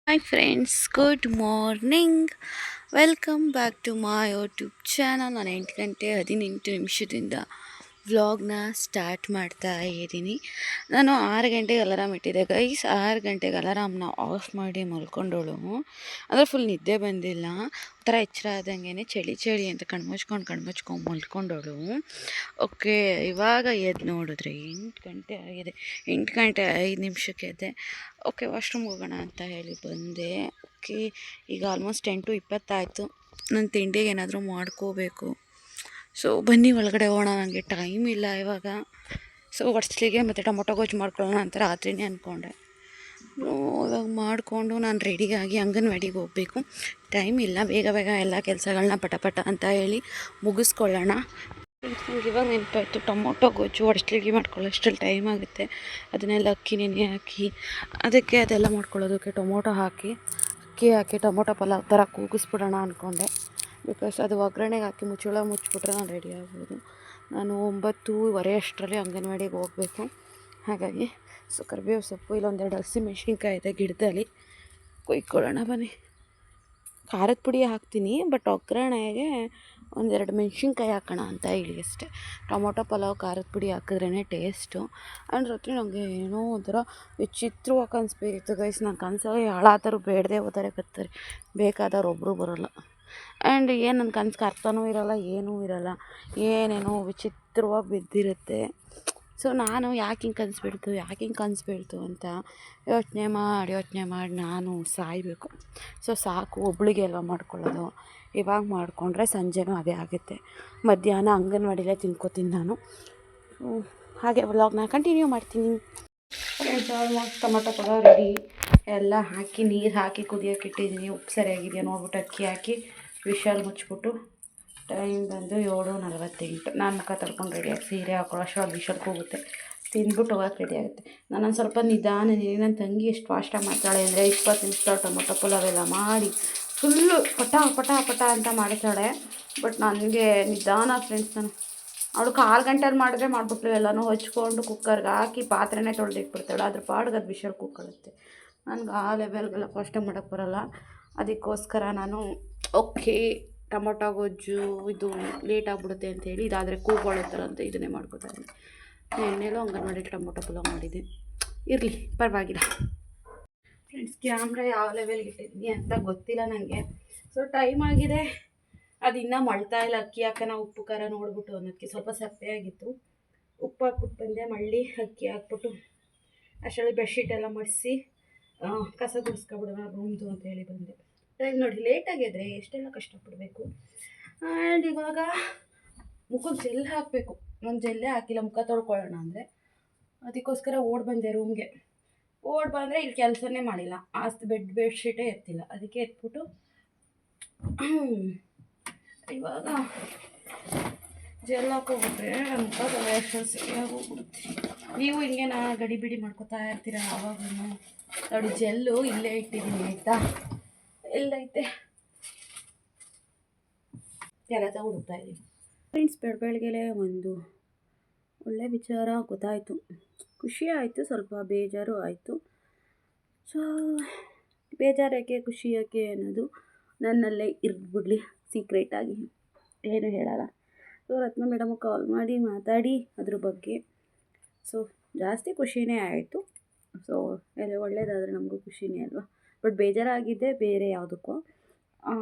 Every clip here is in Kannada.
Hi friends, good morning. Welcome back to my YouTube channel. ನಾನು 8 ಗಂಟೆ 18 ನಿಮಿಷದಿಂದ ವ್ಲಾಗ್ನ ಸ್ಟಾರ್ಟ್ ಮಾಡ್ತಾ ಇದ್ದೀನಿ. ನಾನು 6 ಗಂಟೆಗೆ ಅಲಾರಾಮ್ ಇಟ್ಟಿದ್ದೆ ಗೈಸ್. 6 ಗಂಟೆಗೆ ಅಲಾರಾಮ್ನ ಆಫ್ ಮಾಡಿ ಮಲ್ಕೊಂಡೋಳು. ಅಂದರೆ ಫುಲ್ ನಿದ್ದೆ ಬಂದಿಲ್ಲ, ಒಂಥರ ಎಚ್ಚರ ಆದಂಗೆ ಚಳಿ ಅಂತ ಕಣ್ಮುಚ್ಕೊಂಡು ಮಲ್ಕೊಂಡೋಳು. ಓಕೆ, ಇವಾಗ ಎದ್ದು ನೋಡಿದ್ರೆ 8 ಗಂಟೆ ಆಗಿದೆ. 8 ಗಂಟೆ 5 ನಿಮಿಷಕ್ಕೆ ಎದ್ದೆ. ಓಕೆ, ವಾಶ್ರೂಮ್ಗೆ ಹೋಗೋಣ ಅಂತ ಹೇಳಿ ಬಂದೆ. ಓಕೆ, ಈಗ ಆಲ್ಮೋಸ್ಟ್ 10 to 20 ಆಯಿತು. ನನ್ನ ತಿಂಡಿಗೆ ಏನಾದರೂ ಮಾಡ್ಕೋಬೇಕು. ಸೊ ಬನ್ನಿ ಒಳಗಡೆ ಹೋಗೋಣ. ನನಗೆ ಟೈಮ್ ಇಲ್ಲ ಇವಾಗ. ಸೊ ಒಡ್ಸ್ಲಿಗೆ ಮತ್ತು ಟೊಮೊಟೊ ಗೊಜ್ಜು ಮಾಡ್ಕೊಳ್ಳೋಣ ಅಂತ ರಾತ್ರಿನೇ ಅಂದ್ಕೊಂಡೆ. ಇವಾಗ ಮಾಡಿಕೊಂಡು ನಾನು ರೆಡಿಯಾಗಿ ಅಂಗನವಾಡಿಗೆ ಹೋಗಬೇಕು. ಟೈಮ್ ಇಲ್ಲ, ಬೇಗ ಎಲ್ಲ ಕೆಲಸಗಳನ್ನ ಪಟ ಅಂತ ಹೇಳಿ ಮುಗಿಸ್ಕೊಳ್ಳೋಣ. ಇವಾಗ ನೆನಪಾಯಿತು, ಟೊಮೊಟೊ ಗೊಜ್ಜು ಒಡ್ಸ್ಲಿಗೆ ಮಾಡ್ಕೊಳ್ಳೋಷ್ಟರಲ್ಲಿ ಟೈಮ್ ಆಗುತ್ತೆ. ಅದನ್ನೆಲ್ಲ ಅಕ್ಕಿ ನೆನೆ ಹಾಕಿ ಅದೆಲ್ಲ ಮಾಡ್ಕೊಳ್ಳೋದಕ್ಕೆ ಟೊಮೊಟೊ ಹಾಕಿ ಟೊಮೊಟೊ ಪಲಾವ್ ಥರ ಕೂಗಿಸ್ಬಿಡೋಣ ಅಂದ್ಕೊಂಡೆ. ಬಿಕಾಸ್ ಅದು ಒಗ್ಗರಣೆಗೆ ಹಾಕಿ ಮುಚ್ಚಿಬಿಟ್ರೆ ನಾನು ರೆಡಿ ಆಗ್ಬೋದು. ನಾನು 9:15 ಅಷ್ಟರಲ್ಲಿ ಅಂಗನವಾಡಿಗೆ ಹೋಗಬೇಕು. ಹಾಗಾಗಿ ಸೊ ಕರಿಬೇವು ಸೊಪ್ಪು, ಇಲ್ಲೊಂದೆರಡು ಹಸಿಮೆಣ್ಸಿನ್ಕಾಯಿ ಇದೆ ಗಿಡದಲ್ಲಿ, ಕೊಯ್ಕೊಳ್ಳೋಣ ಬನ್ನಿ. ಖಾರದ ಪುಡಿ ಹಾಕ್ತೀನಿ, ಬಟ್ ಒಗ್ಗರಣೆಗೆ ಒಂದೆರಡು ಮೆಣ್ಸಿನ್ಕಾಯಿ ಹಾಕೋಣ ಅಂತ ಹೇಳಿ ಅಷ್ಟೇ. ಟೊಮೊಟೊ ಪಲಾವ್ ಖಾರದ ಪುಡಿ ಹಾಕಿದ್ರೇ ಟೇಸ್ಟು. ಆ್ಯಂಡ್ ರಾತ್ರಿ ನನಗೆ ಏನೋ ಒಂಥರ ವಿಚಿತ್ರವಾಗಿ ಕನಸು ಗೈಸ್. ನಾನು ಕನಸಾಗ ಹಾಳಾದರೂ ಬೇಡದೆ ಹೋದರೆ ಬರ್ತಾರೆ, ಬೇಕಾದವ್ರು ಒಬ್ಬರು ಬರೋಲ್ಲ. ಆ್ಯಂಡ್ ಏನು ನನ್ನ ಕನಸಿಗೆ ಅರ್ಥನೂ ಇರೋಲ್ಲ, ಏನೂ ಇರೋಲ್ಲ, ಏನೇನೋ ವಿಚಿತ್ರವಾಗಿ ಬಿದ್ದಿರುತ್ತೆ. ಸೊ ನಾನು ಯಾಕೆ ಹಿಂಗೆ ಕನಸು ಬೀಳ್ತು ಅಂತ ಯೋಚನೆ ಮಾಡಿ ನಾನು ಸಾಯಬೇಕು. ಸೊ ಸಾಕು, ಒಬ್ಳಿಗೆ ಅಲ್ವ ಮಾಡ್ಕೊಳ್ಳೋದು. ಇವಾಗ ಮಾಡಿಕೊಂಡ್ರೆ ಸಂಜೆನೂ ಅದೇ ಆಗುತ್ತೆ. ಮಧ್ಯಾಹ್ನ ಅಂಗನವಾಡಿಲೇ ತಿನ್ಕೋತೀನಿ ನಾನು. ಹಾಗೆ ವ್ಲಾಗ್ನ ಕಂಟಿನ್ಯೂ ಮಾಡ್ತೀನಿ. Almost tomato pulao ready. ಎಲ್ಲ ಹಾಕಿ ನೀರು ಹಾಕಿ ಕುದಿಯೋಕೆ ಇಟ್ಟಿದ್ದೀನಿ. ಉಪ್ಪು ಸರಿಯಾಗಿದೆಯಾ ನೋಡ್ಬಿಟ್ಟು ಅಕ್ಕಿ ಹಾಕಿ ವಿಶಾಲ್ ಮುಚ್ಚಿಬಿಟ್ಟು. ಟೈಮ್ ಬಂದು 7:48. ನಾನು ಮುಖ ತೊಳ್ಕೊಂಡು ರೆಡಿಯಾಗಿ ಸೀರೆ ಹಾಕೊಳ್ಳೋ ಅಷ್ಟರಲ್ಲಿ ವಿಶಾಲ್ಗೆ ಹೋಗುತ್ತೆ. ತಿಂದ್ಬಿಟ್ಟು ಹೋಗೋಕೆ ರೆಡಿ ಆಗುತ್ತೆ. ನಾನೊಂದು ಸ್ವಲ್ಪ ನಿಧಾನ. ನನ್ನ ತಂಗಿ ಎಷ್ಟು ಫಾಸ್ಟಾಗಿ ಮಾಡ್ತಾಳೆ ಅಂದರೆ 20 ನಿಮಿಷದಲ್ಲಿ ಟೊಮೊಟೊ ಪಲಾವೆಲ್ಲ ಮಾಡಿ ಫುಲ್ಲು ಪಟ ಅಂತ ಮಾಡ್ತಾಳೆ. ಬಟ್ ನನಗೆ ನಿಧಾನ ಫ್ರೆಂಡ್ಸ್. ಅವಳು 1/4 ಗಂಟೆಯಲ್ಲಿ ಮಾಡಿದ್ರೆ ಮಾಡಿಬಿಟ್ಲು. ಎಲ್ಲನೂ ಹೊಚ್ಕೊಂಡು ಕುಕ್ಕರ್ಗೆ ಹಾಕಿ ಪಾತ್ರೆನೇ ತೊಳೆದಿಟ್ಬಿಡ್ತಾಳೆ. ಅದ್ರ ಪಾಡ್ಗೆ ಅದು ವಿಷಲ್ ಕೂತ್ಕೊಳ್ಳುತ್ತೆ. ನನಗೆ ಆ ಲೆವೆಲ್ಗೆಲ್ಲ ಫಾಸ್ಟಾಗಿ ಮಾಡೋಕ್ಕೆ ಬರೋಲ್ಲ. ಅದಕ್ಕೋಸ್ಕರ ನಾನು ಓಕೆ, ಟೊಮೊಟೊ ಗೊಜ್ಜು ಇದು ಲೇಟ್ ಆಗಿಬಿಡುತ್ತೆ ಅಂಥೇಳಿ ಇದಾದರೆ ಕೂಗೊಳ್ಳುತ್ತಾರಂತ ಇದನ್ನೇ ಮಾಡ್ಕೊತಾ ಇದ್ದೀನಿ. ಎಣ್ಣೆಲೂ ಅಂಗನವಾಡಿ ಟೊಮೊಟೊ ಪಲಾವ್ ಮಾಡಿದ್ದೆ, ಇರಲಿ ಪರವಾಗಿಲ್ಲ. ಫ್ರೆಂಡ್ಸ್, ಕ್ಯಾಮ್ರಾ ಯಾವ ಲೆವೆಲ್ಗೆ ಇಟ್ಟಿದ್ದೀನಿ ಅಂತ ಗೊತ್ತಿಲ್ಲ ನನಗೆ. ಸೊ ಟೈಮ್ ಆಗಿದೆ, ಅದು ಇನ್ನೂ ಮಳ್ತಾ ಇಲ್ಲ. ಅಕ್ಕಿ ಹಾಕೋಣ, ಉಪ್ಪು ಖಾರ ನೋಡ್ಬಿಟ್ಟು. ಅನ್ನೋದಕ್ಕೆ ಸ್ವಲ್ಪ ಸಪ್ಪೆ ಆಗಿತ್ತು, ಉಪ್ಪು ಹಾಕ್ಬಿಟ್ಟು ಬಂದೆ. ಮಳ್ಳಿ ಅಕ್ಕಿ ಹಾಕ್ಬಿಟ್ಟು ಅಷ್ಟರಲ್ಲಿ ಬೆಡ್ಶೀಟ್ ಎಲ್ಲ ಮಡಿಸಿ ಕಸ ಗುಡಿಸ್ಕೊಬಿಡೋಣ ರೂಮ್ದು ಅಂತ ಹೇಳಿ ಬಂದೆ. ಟೈಮ್ ನೋಡಿ ಲೇಟಾಗಿದ್ರೆ ಎಷ್ಟೆಲ್ಲ ಕಷ್ಟಪಡಬೇಕು. ಆ್ಯಂಡ್ ಇವಾಗ ಮುಖಕ್ಕೆ ಜೆಲ್ ಹಾಕಬೇಕು. ನಾನು ಜೆಲ್ಲೇ ಹಾಕಿಲ್ಲ, ಮುಖ ತೊಳ್ಕೊಳ್ಳೋಣ ಅಂದರೆ. ಅದಕ್ಕೋಸ್ಕರ ಬಂದೆ ರೂಮ್ಗೆ. ಬಂದರೆ ಇಲ್ಲಿ ಕೆಲಸನೇ ಮಾಡಿಲ್ಲ. ಬೆಡ್ಶೀಟೇ ಎತ್ತಿಲ್ಲ. ಅದಕ್ಕೆ ಎತ್ಬಿಟ್ಟು ಇವಾಗ ಜೆಲ್ ಹಾಕೋಬಿಟ್ರೆ ಮುಖ ಎಷ್ಟು ಸರಿಯಾಗಿ ಹೋಗ್ಬಿಡುತ್ತೆ. ನೀವು ಹಿಂಗೆ ಗಡಿಬಿಡಿ ಮಾಡ್ಕೊತಾ ಇರ್ತೀರ ಆವಾಗೂ. ನೋಡಿ ಜೆಲ್ಲು ಇಲ್ಲೇ ಇಟ್ಟಿದ್ದೀನಿ ಆಯಿತಾ, ಎಲ್ಲೈತೆ ಎಲ್ಲ ಹುಡುಕ್ತಾ ಇದ್ದೀನಿ. ಫ್ರೆಂಡ್ಸ್, ಬೆಳಗ್ಗೆಲೇ ಒಂದು ಒಳ್ಳೆ ವಿಚಾರ ಗೊತ್ತಾಯಿತು. ಖುಷಿ ಆಯಿತು, ಸ್ವಲ್ಪ ಬೇಜಾರು ಆಯಿತು. ಸೊ ಬೇಜಾರು ಯಾಕೆ ಖುಷಿ ಯಾಕೆ ಅನ್ನೋದು ನನ್ನಲ್ಲೇ ಇರ್ಬಿಡ್ಲಿ ಸೀಕ್ರೆಟಾಗಿ, ಏನು ಹೇಳಲ್ಲ. ಸೊ ರತ್ನ ಮೇಡಮ್ ಕಾಲ್ ಮಾಡಿ ಮಾತಾಡಿ ಅದ್ರ ಬಗ್ಗೆ. ಸೊ ಜಾಸ್ತಿ ಖುಷಿನೇ ಆಯಿತು. ಸೊ ಎಲ್ಲ ಒಳ್ಳೇದಾದರೆ ನಮಗೂ ಖುಷಿನೇ ಅಲ್ವಾ. ಬಟ್ ಬೇಜಾರಾಗಿದ್ದೆ ಬೇರೆ ಯಾವುದಕ್ಕೋ.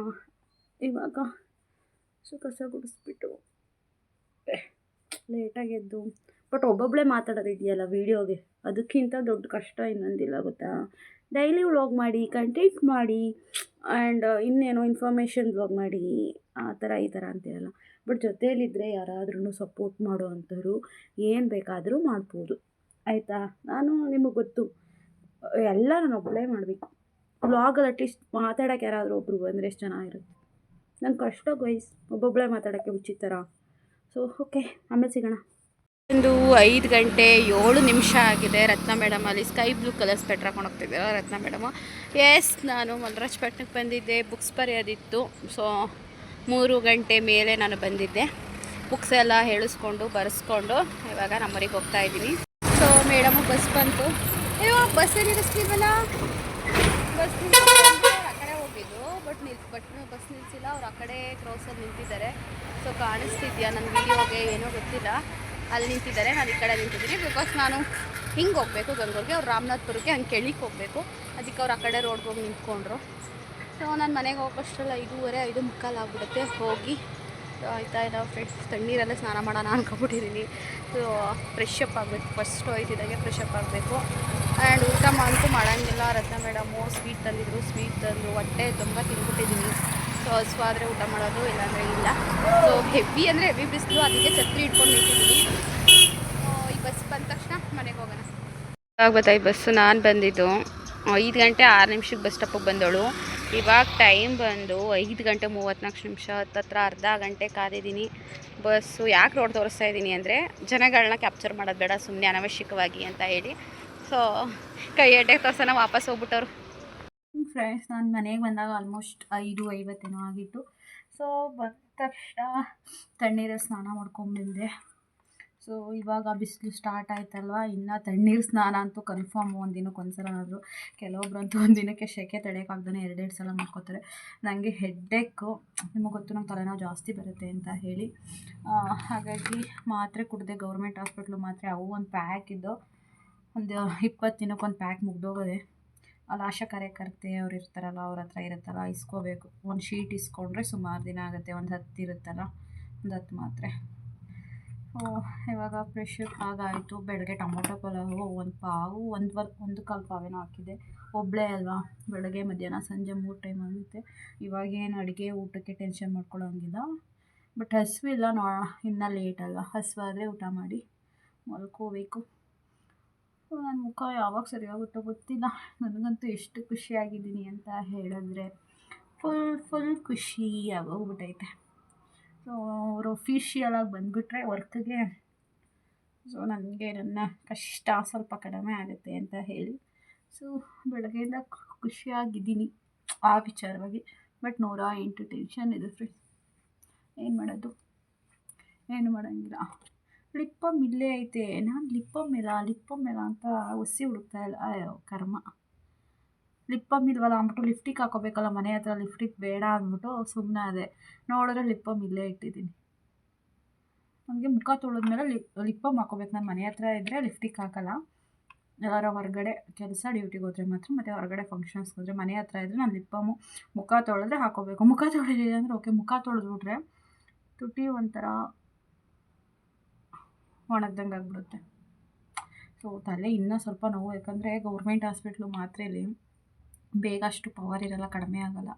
ಇವಾಗ ಸೊ ಕಸ ಗುಡಿಸ್ಬಿಟ್ಟು ಲೇಟಾಗಿ ಎದ್ದು. ಬಟ್ ಒಬ್ಬೊಬ್ಬಳೇ ಮಾತಾಡೋದಿದೆಯಲ್ಲ ವೀಡಿಯೋಗೆ, ಅದಕ್ಕಿಂತ ದೊಡ್ಡ ಕಷ್ಟ ಇನ್ನೊಂದಿಲ್ಲ ಗೊತ್ತಾ. ಡೈಲಿ ವ್ಲಾಗ್ ಮಾಡಿ, ಕಂಟೆಂಟ್ ಮಾಡಿ, ಆ್ಯಂಡ್ ಇನ್ನೇನೋ ಇನ್ಫಾರ್ಮೇಷನ್ ವ್ಲಾಗ್ ಮಾಡಿ, ಆ ಥರ ಈ ಥರ ಅಂತೀರಲ್ಲ. ಬಟ್ ಜೊತೆಯಲ್ಲಿದ್ದರೆ ಯಾರಾದ್ರೂ ಸಪೋರ್ಟ್ ಮಾಡೋ ಅಂಥವ್ರು ಏನು ಬೇಕಾದರೂ ಮಾಡ್ಬೋದು ಆಯಿತಾ. ನಾನು ನಿಮಗೆ ಗೊತ್ತು, ಎಲ್ಲ ನಾನು ಒಬ್ಬಳೇ ಮಾಡಬೇಕು. ವ್ಲಾಗಲ್ಲಿ ಅಟ್ಲೀಸ್ಟ್ ಮಾತಾಡೋಕ್ಕೆ ಯಾರಾದರೂ ಒಬ್ಬರು ಬಂದರೆ ಎಷ್ಟು ಚೆನ್ನಾಗಿರುತ್ತೆ. ನನ್ನ ಕಷ್ಟ ಗೈಸ್, ಒಬ್ಬೊಬ್ಬಳೇ ಮಾತಾಡೋಕ್ಕೆ ಉಚಿತರ. ಸೊ ಓಕೆ, ಆಮೇಲೆ ಸಿಗೋಣ. 5:07 ಆಗಿದೆ. ರತ್ನ ಮೇಡಮ್ ಅಲ್ಲಿ ಸ್ಕೈ ಬ್ಲೂ ಕಲರ್ ಸ್ವೆಟ್ರ್ ಹಾಕೊಂಡು ಹೋಗ್ತಿದ್ದಾರೆ ರತ್ನ ಮೇಡಮು. ಎಸ್, ನಾನು ಮಲ್ರಾಜಪೇಟೆಗೆ ಬಂದಿದ್ದೆ, ಬುಕ್ಸ್ ಬರೆಯೋದಿತ್ತು. ಸೊ 3 ಗಂಟೆ ಮೇಲೆ ನಾನು ಬಂದಿದ್ದೆ. ಬುಕ್ಸ್ ಎಲ್ಲ ಹೇಳಿಸ್ಕೊಂಡು ಬರೆಸ್ಕೊಂಡು ಇವಾಗ ನಮ್ಮೂರಿಗೆ ಹೋಗ್ತಾ ಇದ್ದೀನಿ. ಸೊ ಮೇಡಮು ಬಸ್ ಬಂತು. ಅಯ್ಯೋ, ಬಸ್ ಏನಿರಿಸ್ತೀವಲ್ಲ, ಬಸ್ ಕಡೆ ಕ್ರಾಸಲ್ಲಿ ನಿಂತಿದ್ದಾರೆ. ಸೊ ಕಾಣಿಸ್ತಿದ್ಯಾ ನನ್ನ ವೀಡಿಯೋಗೆ ಏನೋ ಗೊತ್ತಿಲ್ಲ, ಅಲ್ಲಿ ನಿಂತಿದ್ದಾರೆ. ನಾನು ಈ ಕಡೆ ನಿಂತಿದ್ದೀನಿ ಬಿಕಾಸ್ ನಾನು ಹಿಂಗೆ ಹೋಗಬೇಕು ಗಂಗೂರಿಗೆ, ಅವ್ರು ರಾಮನಾಥ್ಪುರಕ್ಕೆ ಹಂಗೆ ಕೆಳಗೆ ಹೋಗಬೇಕು. ಅದಕ್ಕೆ ಅವ್ರು ಆ ಕಡೆ ರೋಡ್ಗೆ ಹೋಗಿ ನಿಂತ್ಕೊಂಡ್ರು. ಸೊ ನಾನು ಮನೆಗೆ ಹೋಗೋಷ್ಟರಲ್ಲ 5:15 5:45 ಆಗಿಬಿಡುತ್ತೆ. ಹೋಗಿ ಆಯ್ತಾ ಇಲ್ಲ ಫ್ರೆಂಡ್ಸ್, ತಣ್ಣೀರಲ್ಲೇ ಸ್ನಾನ ಮಾಡೋಣ ಅನ್ಕೊಬಿಟ್ಟಿದ್ದೀನಿ. ಸೊ ಫ್ರೆಶ್ ಅಪ್ ಆಗಬೇಕು, ಫಸ್ಟ್ ಹೋಯ್ತಿದ್ದಾಗೆ ಫ್ರೆಶ್ ಅಪ್ ಆಗಬೇಕು. ಆ್ಯಂಡ್ ಊಟ ಅಂತೂ ಮಾಡೋಂಗಿಲ್ಲ. ರತ್ನ ಮೇಡಮು ಸ್ವೀಟ್ ತಂದಿದ್ರು, ಸ್ವೀಟ್ ತಂದು ಹೊಟ್ಟೆ ತುಂಬ ತಿಂದ್ಬಿಟ್ಟಿದ್ದೀನಿ. ಸೊ ಹಸುವಾದರೆ ಊಟ ಮಾಡೋದು, ಇಲ್ಲಾಂದರೆ ಇಲ್ಲ. ಸೊ ಹೆವಿ ಅಂದರೆ ಹೆವಿ ಬಿಸಿಲು, ಅದಕ್ಕೆ ಛತ್ರಿ ಇಟ್ಕೊಂಡು ನಿಂತಿದ್ದೀನಿ. ಈ ಬಸ್ ಬಂದ ತಕ್ಷಣ ಮನೆಗೆ ಹೋಗೋಣ. ಗೊತ್ತಾ ಈ ಬಸ್ಸು ನಾನು ಬಂದಿದ್ದು 5 ಗಂಟೆ 6 ನಿಮಿಷಕ್ಕೆ ಬಸ್ ಸ್ಟಾಪಿಗೆ ಬಂದವಳು. ಇವಾಗ ಟೈಮ್ ಬಂದು 5 ಗಂಟೆ 34 ನಿಮಿಷ. ಹತ್ತತ್ರ ಅರ್ಧ ಗಂಟೆ ಕಾದಿದ್ದೀನಿ. ಬಸ್ಸು ಯಾಕೆ ರೋಡ್ ತೋರಿಸ್ತಾ ಇದ್ದೀನಿ ಅಂದರೆ ಜನಗಳನ್ನ ಕ್ಯಾಪ್ಚರ್ ಮಾಡೋದು ಬೇಡ ಸುಮ್ಮನೆ ಅನವಶ್ಯಕವಾಗಿ ಅಂತ ಹೇಳಿ. ಸೊ ಕೈ ಅಡ್ಡೆಗೆ ತೋರ್ಸೋಣ ವಾಪಸ್ ಹೋಗ್ಬಿಟ್ಟವ್ರು. ಫ್ರೆಂಡ್ಸ್, ನಾನು ಮನೆಗೆ ಬಂದಾಗ ಆಲ್ಮೋಸ್ಟ್ 5:50 ಆಗಿತ್ತು. ಸೊ ಬಂದ ತಕ್ಷಣ ತಣ್ಣೀರಲ್ಲಿ ಸ್ನಾನ ಮಾಡ್ಕೊಂಡ್ಬಂದೆ. ಸೊ ಇವಾಗ ಬಿಸಿಲು ಸ್ಟಾರ್ಟ್ ಆಯ್ತಲ್ವ, ಇನ್ನು ತಣ್ಣೀರು ಸ್ನಾನ ಅಂತೂ ಕನ್ಫರ್ಮ್ ಒಂದಿನಕ್ಕೆ ಒಂದ್ಸಲನಾದರೂ. ಕೆಲವೊಬ್ರಂತೂ ಒಂದಿನಕ್ಕೆ ಸೆಕೆ ತಡೆಯೋಕ್ಕಾಗ್ದೇ 2 ಸಲ ಮಾಡ್ಕೋತಾರೆ. ನನಗೆ ಹೆಡ್ಡೇಕು, ನಿಮಗೆ ಗೊತ್ತು ನಂಗೆ ತಲೆನೋವು ಜಾಸ್ತಿ ಬರುತ್ತೆ ಅಂತ ಹೇಳಿ. ಹಾಗಾಗಿ ಮಾತ್ರೆ ಕುಡಿದೆ. ಗೌರ್ಮೆಂಟ್ ಹಾಸ್ಪಿಟ್ಲು ಮಾತ್ರೆ, ಅವು ಒಂದು ಪ್ಯಾಕ್ ಇದ್ದು ಒಂದು 20 ದಿನಕ್ಕೊಂದು ಪ್ಯಾಕ್ ಮುಗ್ದೋಗೋದೆ. ಅಲ್ಲಿ ಆಶಾ ಕಾರ್ಯಕರ್ತೆ ಅವ್ರು ಇರ್ತಾರಲ್ಲ, ಅವ್ರ ಹತ್ರ ಇರುತ್ತಲ್ಲ, ಇಸ್ಕೋಬೇಕು. ಒಂದು ಶೀಟ್ ಇಸ್ಕೊಂಡ್ರೆ ಸುಮಾರು ದಿನ ಆಗುತ್ತೆ. ಒಂದು 10 ಇರುತ್ತಲ್ಲ, ಒಂದು 10 ಮಾತ್ರೆ. ಇವಾಗ ಫ್ರೆಶ್ ಆಗಾಯಿತು. ಬೆಳಗ್ಗೆ ಟೊಮೊಟೊ ಪಲಾವು, ಒಂದು ಪಾವು, 1 ಪಾವೇನೋ ಹಾಕಿದೆ. ಒಬ್ಬಳೇ ಅಲ್ವಾ, ಬೆಳಗ್ಗೆ ಮಧ್ಯಾಹ್ನ ಸಂಜೆ 3 ಟೈಮ್ ಆಗುತ್ತೆ. ಇವಾಗೇನು ಅಡುಗೆ ಊಟಕ್ಕೆ ಟೆನ್ಷನ್ ಮಾಡ್ಕೊಳ್ಳೋಂಗಿಲ್ಲ. ಬಟ್ ಹಸಿವಿಲ್ಲ, ಇನ್ನೂ ಲೇಟ್ ಅಲ್ವಾ. ಹಸಿವಾದರೆ ಊಟ ಮಾಡಿ ಮಲ್ಕೋಬೇಕು. ನನ್ನ ಮುಖ ಯಾವಾಗ ಸರಿಯಾಗುತ್ತೋ ಗೊತ್ತಿಲ್ಲ. ನನಗಂತೂ ಎಷ್ಟು ಖುಷಿಯಾಗಿದ್ದೀನಿ ಅಂತ ಹೇಳಿದ್ರೆ ಫುಲ್ ಖುಷಿ ಆಗೋಗ್ಬಿಟ್ಟೈತೆ. ಸೊ ಅವರು ಅಫಿಷಿಯಲಾಗಿ ಬಂದುಬಿಟ್ರೆ ವರ್ಕ್ಗೆ, ಸೊ ನನಗೆ ನನ್ನ ಕಷ್ಟ ಸ್ವಲ್ಪ ಕಡಿಮೆ ಆಗುತ್ತೆ ಅಂತ ಹೇಳಿ. ಸೊ ಬೆಳಗ್ಗೆಯಿಂದ ಖುಷಿಯಾಗಿದ್ದೀನಿ ಆ ವಿಚಾರವಾಗಿ. ಬಟ್ 108 ಟೆನ್ಷನ್ ಇದೆ ಫ್ರೆಂಡ್ಸ್. ಏನು ಮಾಡೋದು, ಏನು ಮಾಡೋಂಗಿಲ್ಲ. ಲಿಪ್ ಬಾಮ್ ಇಲ್ಲೇ ಐತೆ. ನಾನು ಲಿಪ್ ಬಾಮ್ ಇಲ್ಲ ಅಂತ ಹುಸಿ ಹುಡುಕ್ತಾ ಇಲ್ಲ. ಅಯ್ಯೋ ಕರ್ಮ. ಲಿಪ್ ಬಾಮ್ ಇಲ್ವಲ್ಲ ಅಂದ್ಬಿಟ್ಟು ಲಿಫ್ಟಿಗೆ ಹಾಕೋಬೇಕಲ್ಲ, ಮನೆ ಹತ್ರ ಲಿಫ್ಟಿಗೆ ಬೇಡ ಅಂದ್ಬಿಟ್ಟು ಸುಮ್ಮನೆ ಅದೇ. ನೋಡಿದ್ರೆ ಲಿಪ್ ಬಾಮ್ ಇಲ್ಲೇ ಇಟ್ಟಿದ್ದೀನಿ. ನನಗೆ ಮುಖ ತೊಳೆದ್ಮೇಲೆ ಲಿಪ್ ಬಾಮ್ ಹಾಕೋಬೇಕು. ನಾನು ಮನೆ ಹತ್ರ ಇದ್ದರೆ ಲಿಫ್ಟಿಗೆ ಹಾಕೋಲ್ಲ. ಎಲ್ಲಾರ ಹೊರಗಡೆ ಕೆಲಸ ಡ್ಯೂಟಿಗೆ ಹೋದರೆ ಮಾತ್ರ, ಮತ್ತು ಹೊರಗಡೆ ಫಂಕ್ಷನ್ಸ್ಗೆ ಹೋದರೆ. ಮನೆ ಹತ್ರ ಇದ್ದರೆ ನಾನು ಲಿಪ್ ಬಾಮು ಮುಖ ತೊಳೆದ್ರೆ ಹಾಕೋಬೇಕು. ಮುಖ ತೊಳೆದಿಲ್ಲ ಅಂದರೆ ಓಕೆ, ಮುಖ ತೊಳೆದ್ಬಿಟ್ರೆ ತುಟಿ ಒಂಥರ ಒಣಗ್ದಂಗೆ ಆಗಿಬಿಡುತ್ತೆ. ಸೊ ತಲೆ ಇನ್ನೂ ಸ್ವಲ್ಪ ನೋವು, ಯಾಕಂದರೆ ಗೌರ್ಮೆಂಟ್ ಹಾಸ್ಪಿಟ್ಲು ಮಾತ್ರೆಯಲ್ಲಿ ಬೇಗ ಅಷ್ಟು ಪವರ್ ಇರೋಲ್ಲ, ಕಡಿಮೆ ಆಗೋಲ್ಲ.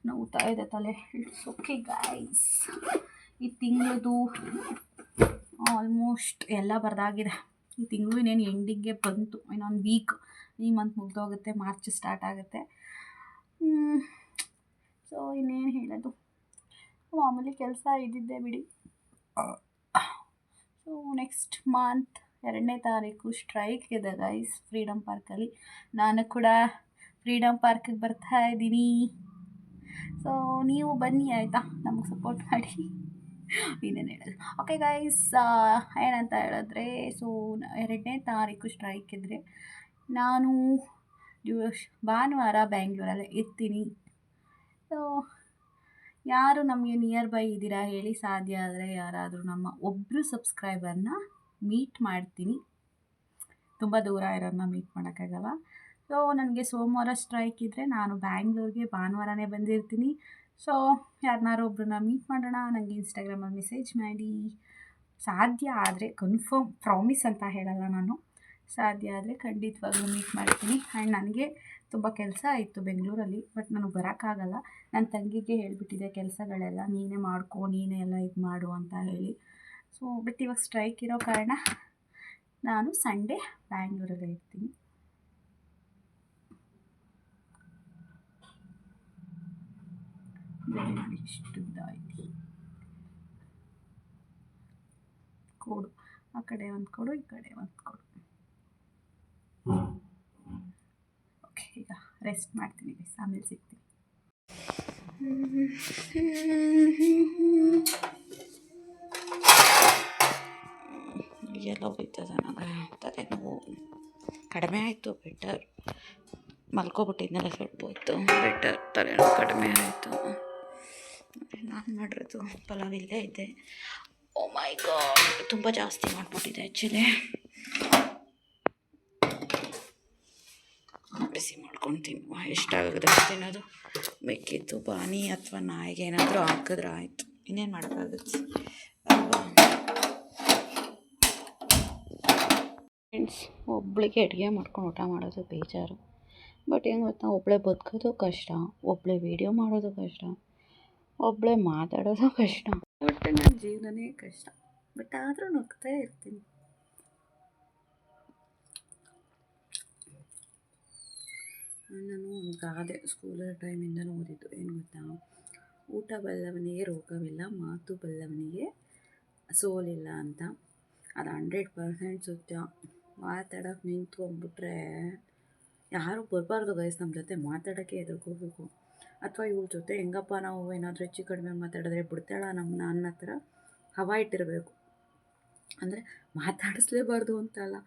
ನೋವ್ತಾ ಇದೆ ತಲೆ. It's okay guys. ಈ ತಿಂಗಳದು ಆಲ್ಮೋಸ್ಟ್ ಎಲ್ಲ ಬರೆದಾಗಿದೆ. ಈ ತಿಂಗಳು ಇನ್ನೇನು ಎಂಡಿಂಗ್ಗೆ ಬಂತು. ಇನ್ನೊಂದು ವೀಕ್, ಈ ಮಂತ್ ಮುಗ್ದೋಗುತ್ತೆ, ಮಾರ್ಚ್ ಸ್ಟಾರ್ಟ್ ಆಗುತ್ತೆ. ಸೊ ಇನ್ನೇನು ಹೇಳೋದು, ಮಾಮೂಲಿ ಕೆಲಸ ಇದ್ದಿದ್ದೆ ಬಿಡಿ. ಸೊ ನೆಕ್ಸ್ಟ್ ಮಂತ್ 2ನೇ ತಾರೀಕು ಸ್ಟ್ರೈಕ್ ಇದೆ ಗೈಸ್ ಫ್ರೀಡಮ್ ಪಾರ್ಕಲ್ಲಿ. ನಾನು ಕೂಡ ಫ್ರೀಡಮ್ ಪಾರ್ಕಿಗೆ ಬರ್ತಾ ಇದ್ದೀನಿ. ಸೊ ನೀವು ಬನ್ನಿ ಆಯಿತಾ, ನಮಗೆ ಸಪೋರ್ಟ್ ಮಾಡಿ. ಇನ್ನೇನು ಹೇಳೋದು. ಓಕೆ ಗೈಸ್, ಏನಂತ ಹೇಳಿದ್ರೆ, ಸೊ 2ನೇ ತಾರೀಕು ಸ್ಟ್ರೈಕ್ ಇದ್ದರೆ ನಾನು ಭಾನುವಾರ ಬ್ಯಾಂಗ್ಳೂರಲ್ಲೇ ಇರ್ತೀನಿ. ಸೊ ಯಾರು ನಮಗೆ ನಿಯರ್ ಬೈ ಇದ್ದೀರಾ ಹೇಳಿ, ಸಾಧ್ಯ ಆದರೆ ಯಾರಾದರೂ ನಮ್ಮ ಒಬ್ಬರು ಸಬ್ಸ್ಕ್ರೈಬರ್ನ ಮೀಟ್ ಮಾಡ್ತೀನಿ. ತುಂಬ ದೂರ ಇರೋರನ್ನ ಮೀಟ್ ಮಾಡೋಕ್ಕಾಗಲ್ಲ. ಸೊ ನನಗೆ ಸೋಮವಾರ ಸ್ಟ್ರೈಕ್ ಇದ್ದರೆ ನಾನು ಬ್ಯಾಂಗ್ಳೂರಿಗೆ ಭಾನುವಾರನೇ ಬಂದಿರ್ತೀನಿ. ಸೊ ಯಾರನ್ನಾರು ಒಬ್ಬರನ್ನ ಮೀಟ್ ಮಾಡೋಣ, ನನಗೆ ಇನ್ಸ್ಟಾಗ್ರಾಮಲ್ಲಿ ಮೆಸೇಜ್ ಮಾಡಿ. ಸಾಧ್ಯ ಆದರೆ ಕನ್ಫರ್ಮ್, ಪ್ರಾಮಿಸ್ ಅಂತ ಹೇಳಲ್ಲ ನಾನು, ಸಾಧ್ಯ ಆದರೆ ಖಂಡಿತವಾಗ್ಲೂ ಮೀಟ್ ಮಾಡ್ತೀನಿ. ಆ್ಯಂಡ್ ನನಗೆ ತುಂಬ ಕೆಲಸ ಇತ್ತು ಬೆಂಗಳೂರಲ್ಲಿ, ಬಟ್ ನನಗೆ ಬರೋಕ್ಕಾಗಲ್ಲ. ನನ್ನ ತಂಗಿಗೆ ಹೇಳಿಬಿಟ್ಟಿದ್ದೆ ಕೆಲಸಗಳೆಲ್ಲ ನೀನೇ ಮಾಡ್ಕೊ, ನೀನೇ ಎಲ್ಲ ಇದು ಮಾಡು ಅಂತ ಹೇಳಿ. ಸೊ ಬಟ್ ಇವಾಗ ಸ್ಟ್ರೈಕ್ ಇರೋ ಕಾರಣ ನಾನು ಸಂಡೇ ಬ್ಯಾಂಗ್ಳೂರಲ್ಲೇ ಇರ್ತೀನಿ. ಇಷ್ಟುದ್ದಾಯ್ತು ಕೋಡು, ಆ ಕಡೆ ಒಂದು ಕೋಡು, ಈ ಕಡೆ ಒಂದು ಕೋಡು. ಓಕೆ, ಈಗ ರೆಸ್ಟ್ ಮಾಡ್ತೀನಿ, ಆಮೇಲೆ ಸಿಗ್ತೀನಿ. ಎಲ್ಲ ಹೋಯ್ತದೆ ನನಗೆ ತಲೆನೋವು. ಕಡಿಮೆ ಆಯಿತು, ಬೆಟರ್. ಮಲ್ಕೊಬಿಟ್ಟಿದ್ನೆಲ್ಲ ಸ್ವಲ್ಪ ಹೊತ್ತು, ಬೆಟರ್, ತಲೆನೋವು ಕಡಿಮೆ ಆಯಿತು. ನಾನು ಮಾಡಿರೋದು ಪಲಾವ್ ಇಲ್ಲೇ ಇದೆ. ಓ ಮೈ ಗಾಡ್, ತುಂಬ ಜಾಸ್ತಿ ಮಾಡಿಬಿಟ್ಟಿದೆ ಆ್ಯಕ್ಚುಲಿ. ಬಿಸಿ ಮಾಡ್ಕೊಂಡು ತಿನ್ನುವ, ಎಷ್ಟಾಗುತ್ತೆ ತಿನ್ನೋದು. ಮಿಕ್ಕಿದ್ದು ಬಾನಿ ಅಥವಾ ನಾಯಿಗೆ ಏನಾದರೂ ಹಾಕಿದ್ರೆ ಆಯಿತು, ಇನ್ನೇನು ಮಾಡೋಕ್ಕಾಗುತ್ತೆ ಅಲ್ವಾ. ಫ್ರೆಂಡ್ಸ್, ಒಬ್ಬಳಿಗೆ ಅಡುಗೆ ಮಾಡ್ಕೊಂಡು ಊಟ ಮಾಡೋದು ಬೇಜಾರು. ಬಟ್ ಹೆಂಗೆ ಗೊತ್ತಾ, ಒಬ್ಬಳೇ ಬದುಕೋದು ಕಷ್ಟ, ಒಬ್ಬಳೇ ವೀಡಿಯೋ ಮಾಡೋದು ಕಷ್ಟ, ಒಬ್ಬಳೇ ಮಾತಾಡೋದು ಕಷ್ಟ. ಬಟ್ ನನ್ನ ಜೀವನನೇ ಕಷ್ಟ. ಬಟ್ ಆದರೂ ನಗ್ತಾ ಇರ್ತೀನಿ. ನಾನು ಒಂದು ಗಾದೆ ಸ್ಕೂಲರ್ ಟೈಮಿಂದನೂ ಓದಿದ್ದು, ಏನು ಗೊತ್ತಾ, ಊಟ ಬಲ್ಲವನಿಗೆ ರೋಗವಿಲ್ಲ, ಮಾತು ಬಲ್ಲವನಿಗೆ ಸೋಲಿಲ್ಲ ಅಂತ. ಅದು 100% ಸತ್ಯ. ಮಾತಾಡೋಕೆ ನಿಂತ್ಕೊಂಡ್ಬಿಟ್ರೆ ಯಾರೂ ಬರಬಾರ್ದು ಗೈಸ್ ನಮ್ಮ ಜೊತೆ. ಮಾತಾಡೋಕ್ಕೆ ಎದುರ್ಕೋಬೇಕು. ಅಥವಾ ಇವ್ರ ಜೊತೆ ಹೆಂಗಪ್ಪ ನಾವು ಏನಾದರೂ ಹೆಚ್ಚು ಕಡಿಮೆ ಮಾತಾಡಿದ್ರೆ ಬಿಡ್ತಾಳ ನಮ್ಮನ್ನ ಅನ್ನೋ ಥರ ಹವಾ ಇಟ್ಟಿರಬೇಕು. ಅಂದರೆ ಮಾತಾಡಿಸ್ಲೇಬಾರ್ದು ಅಂತಲ್ಲ,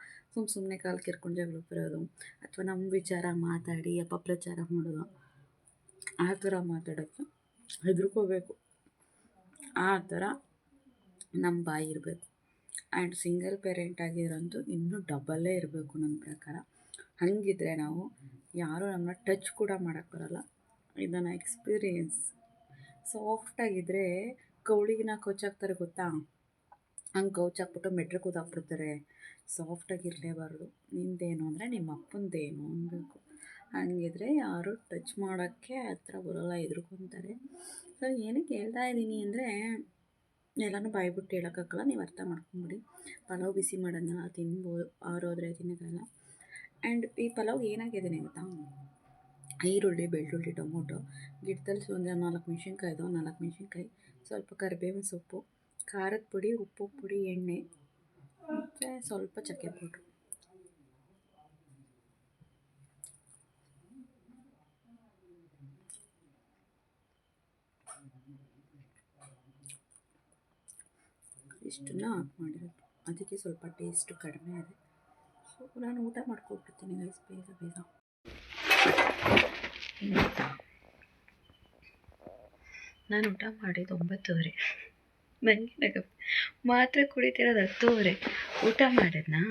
ಸುಮ್ಮನೆ ಕಾಲು ಕೆರ್ಕೊಂಡು ಜಗಳ ಬರೋದು, ಅಥವಾ ನಮ್ಮ ವಿಚಾರ ಮಾತಾಡಿ ಅಪಪ್ರಚಾರ ಮಾಡೋದು, ಆ ಥರ ಮಾತಾಡೋಕ್ಕೆ ಹೆದರ್ಕೋಬೇಕು. ಆ ಥರ ನಮ್ಮ ಬಾಯಿ ಇರಬೇಕು. ಆ್ಯಂಡ್ ಸಿಂಗಲ್ ಪೇರೆಂಟ್ ಆಗಿರೋಂತೂ ಇನ್ನೂ ಡಬಲ್ಲೇ ಇರಬೇಕು ನನ್ನ ಪ್ರಕಾರ. ಹಾಗಿದ್ರೆ ನಾವು ಯಾರೂ ನಮ್ಮನ್ನ ಟಚ್ ಕೂಡ ಮಾಡೋಕ್ಕೆ ಬರೋಲ್ಲ. ಇದನ್ನು ಎಕ್ಸ್ಪೀರಿಯೆನ್ಸ್. ಸಾಫ್ಟಾಗಿದ್ದರೆ ಕೌಳಿಗಿನ ಕೌಚಾಕ್ತಾರೆ ಗೊತ್ತಾ, ಹಂಗೆ ಕೌಚಾಕ್ಬಿಟ್ಟು ಮೆಟ್ರಿಗೆ ಕೂದಾಕ್ಬಿಡ್ತಾರೆ. ಸಾಫ್ಟಾಗಿರಲೇಬಾರ್ದು. ನಿಂದೇನು ಅಂದರೆ ನಿಮ್ಮ ಅಪ್ಪಂದೇನು ಅನ್ನಬೇಕು. ಹಾಗಿದ್ರೆ ಯಾರೂ ಟಚ್ ಮಾಡೋಕ್ಕೆ ಹತ್ರ ಬರೋಲ್ಲ, ಎದುರ್ಕೊತಾರೆ. ಸೊ ಏನಕ್ಕೆ ಹೇಳ್ತಾ ಇದ್ದೀನಿ ಅಂದರೆ, ಎಲ್ಲನೂ ಬಾಯ್ಬಿಟ್ಟು ಹೇಳೋಕ್ಕಾಗಲ್ಲ, ನೀವು ಅರ್ಥ ಮಾಡ್ಕೊಂಬಿಡಿ. ಪಲಾವ್ ಬಿಸಿ ಮಾಡೋದನ್ನ ತಿನ್ಬೋದು, ಆರೋದ್ರೆ ತಿನ್ನೋಕ್ಕಲ್ಲ. ಆ್ಯಂಡ್ ಈ ಪಲಾವ್ ಏನಾಗಿದ್ದೀನಿ ಗೊತ್ತಾ, ಈರುಳ್ಳಿ, ಬೆಳ್ಳುಳ್ಳಿ, ಟೊಮೊಟೊ, ಗಿಡದಲ್ಲಿ ಒಂದು 4 ಮೆಣಸಿನ್ಕಾಯಿ, ಸ್ವಲ್ಪ ಕರಿಬೇವಿನ ಸೊಪ್ಪು, ಖಾರದ ಪುಡಿ, ಉಪ್ಪು ಪುಡಿ, ಎಣ್ಣೆ ಮತ್ತು ಸ್ವಲ್ಪ ಚಕ್ಕೆ ಪೌಡ್ರು. ಇಷ್ಟನ್ನು ಹಾಕಿ ಮಾಡಿರೋದು. ಅದಕ್ಕೆ ಸ್ವಲ್ಪ ಟೇಸ್ಟು ಕಡಿಮೆ ಇದೆ. ಸೊ ನಾನು ಊಟ ಮಾಡ್ಕೊಟ್ಬಿಡ್ತೀನಿ ಗೈಸ್, ಬೇಗ. ನಾನು ಊಟ ಮಾಡಿದ್ದು 9:30. ನನಗೆ ಮಾತ್ರೆ ಕುಡಿತಿರೋದು 10:30. ಊಟ ಮಾಡಿದ್ನಾ,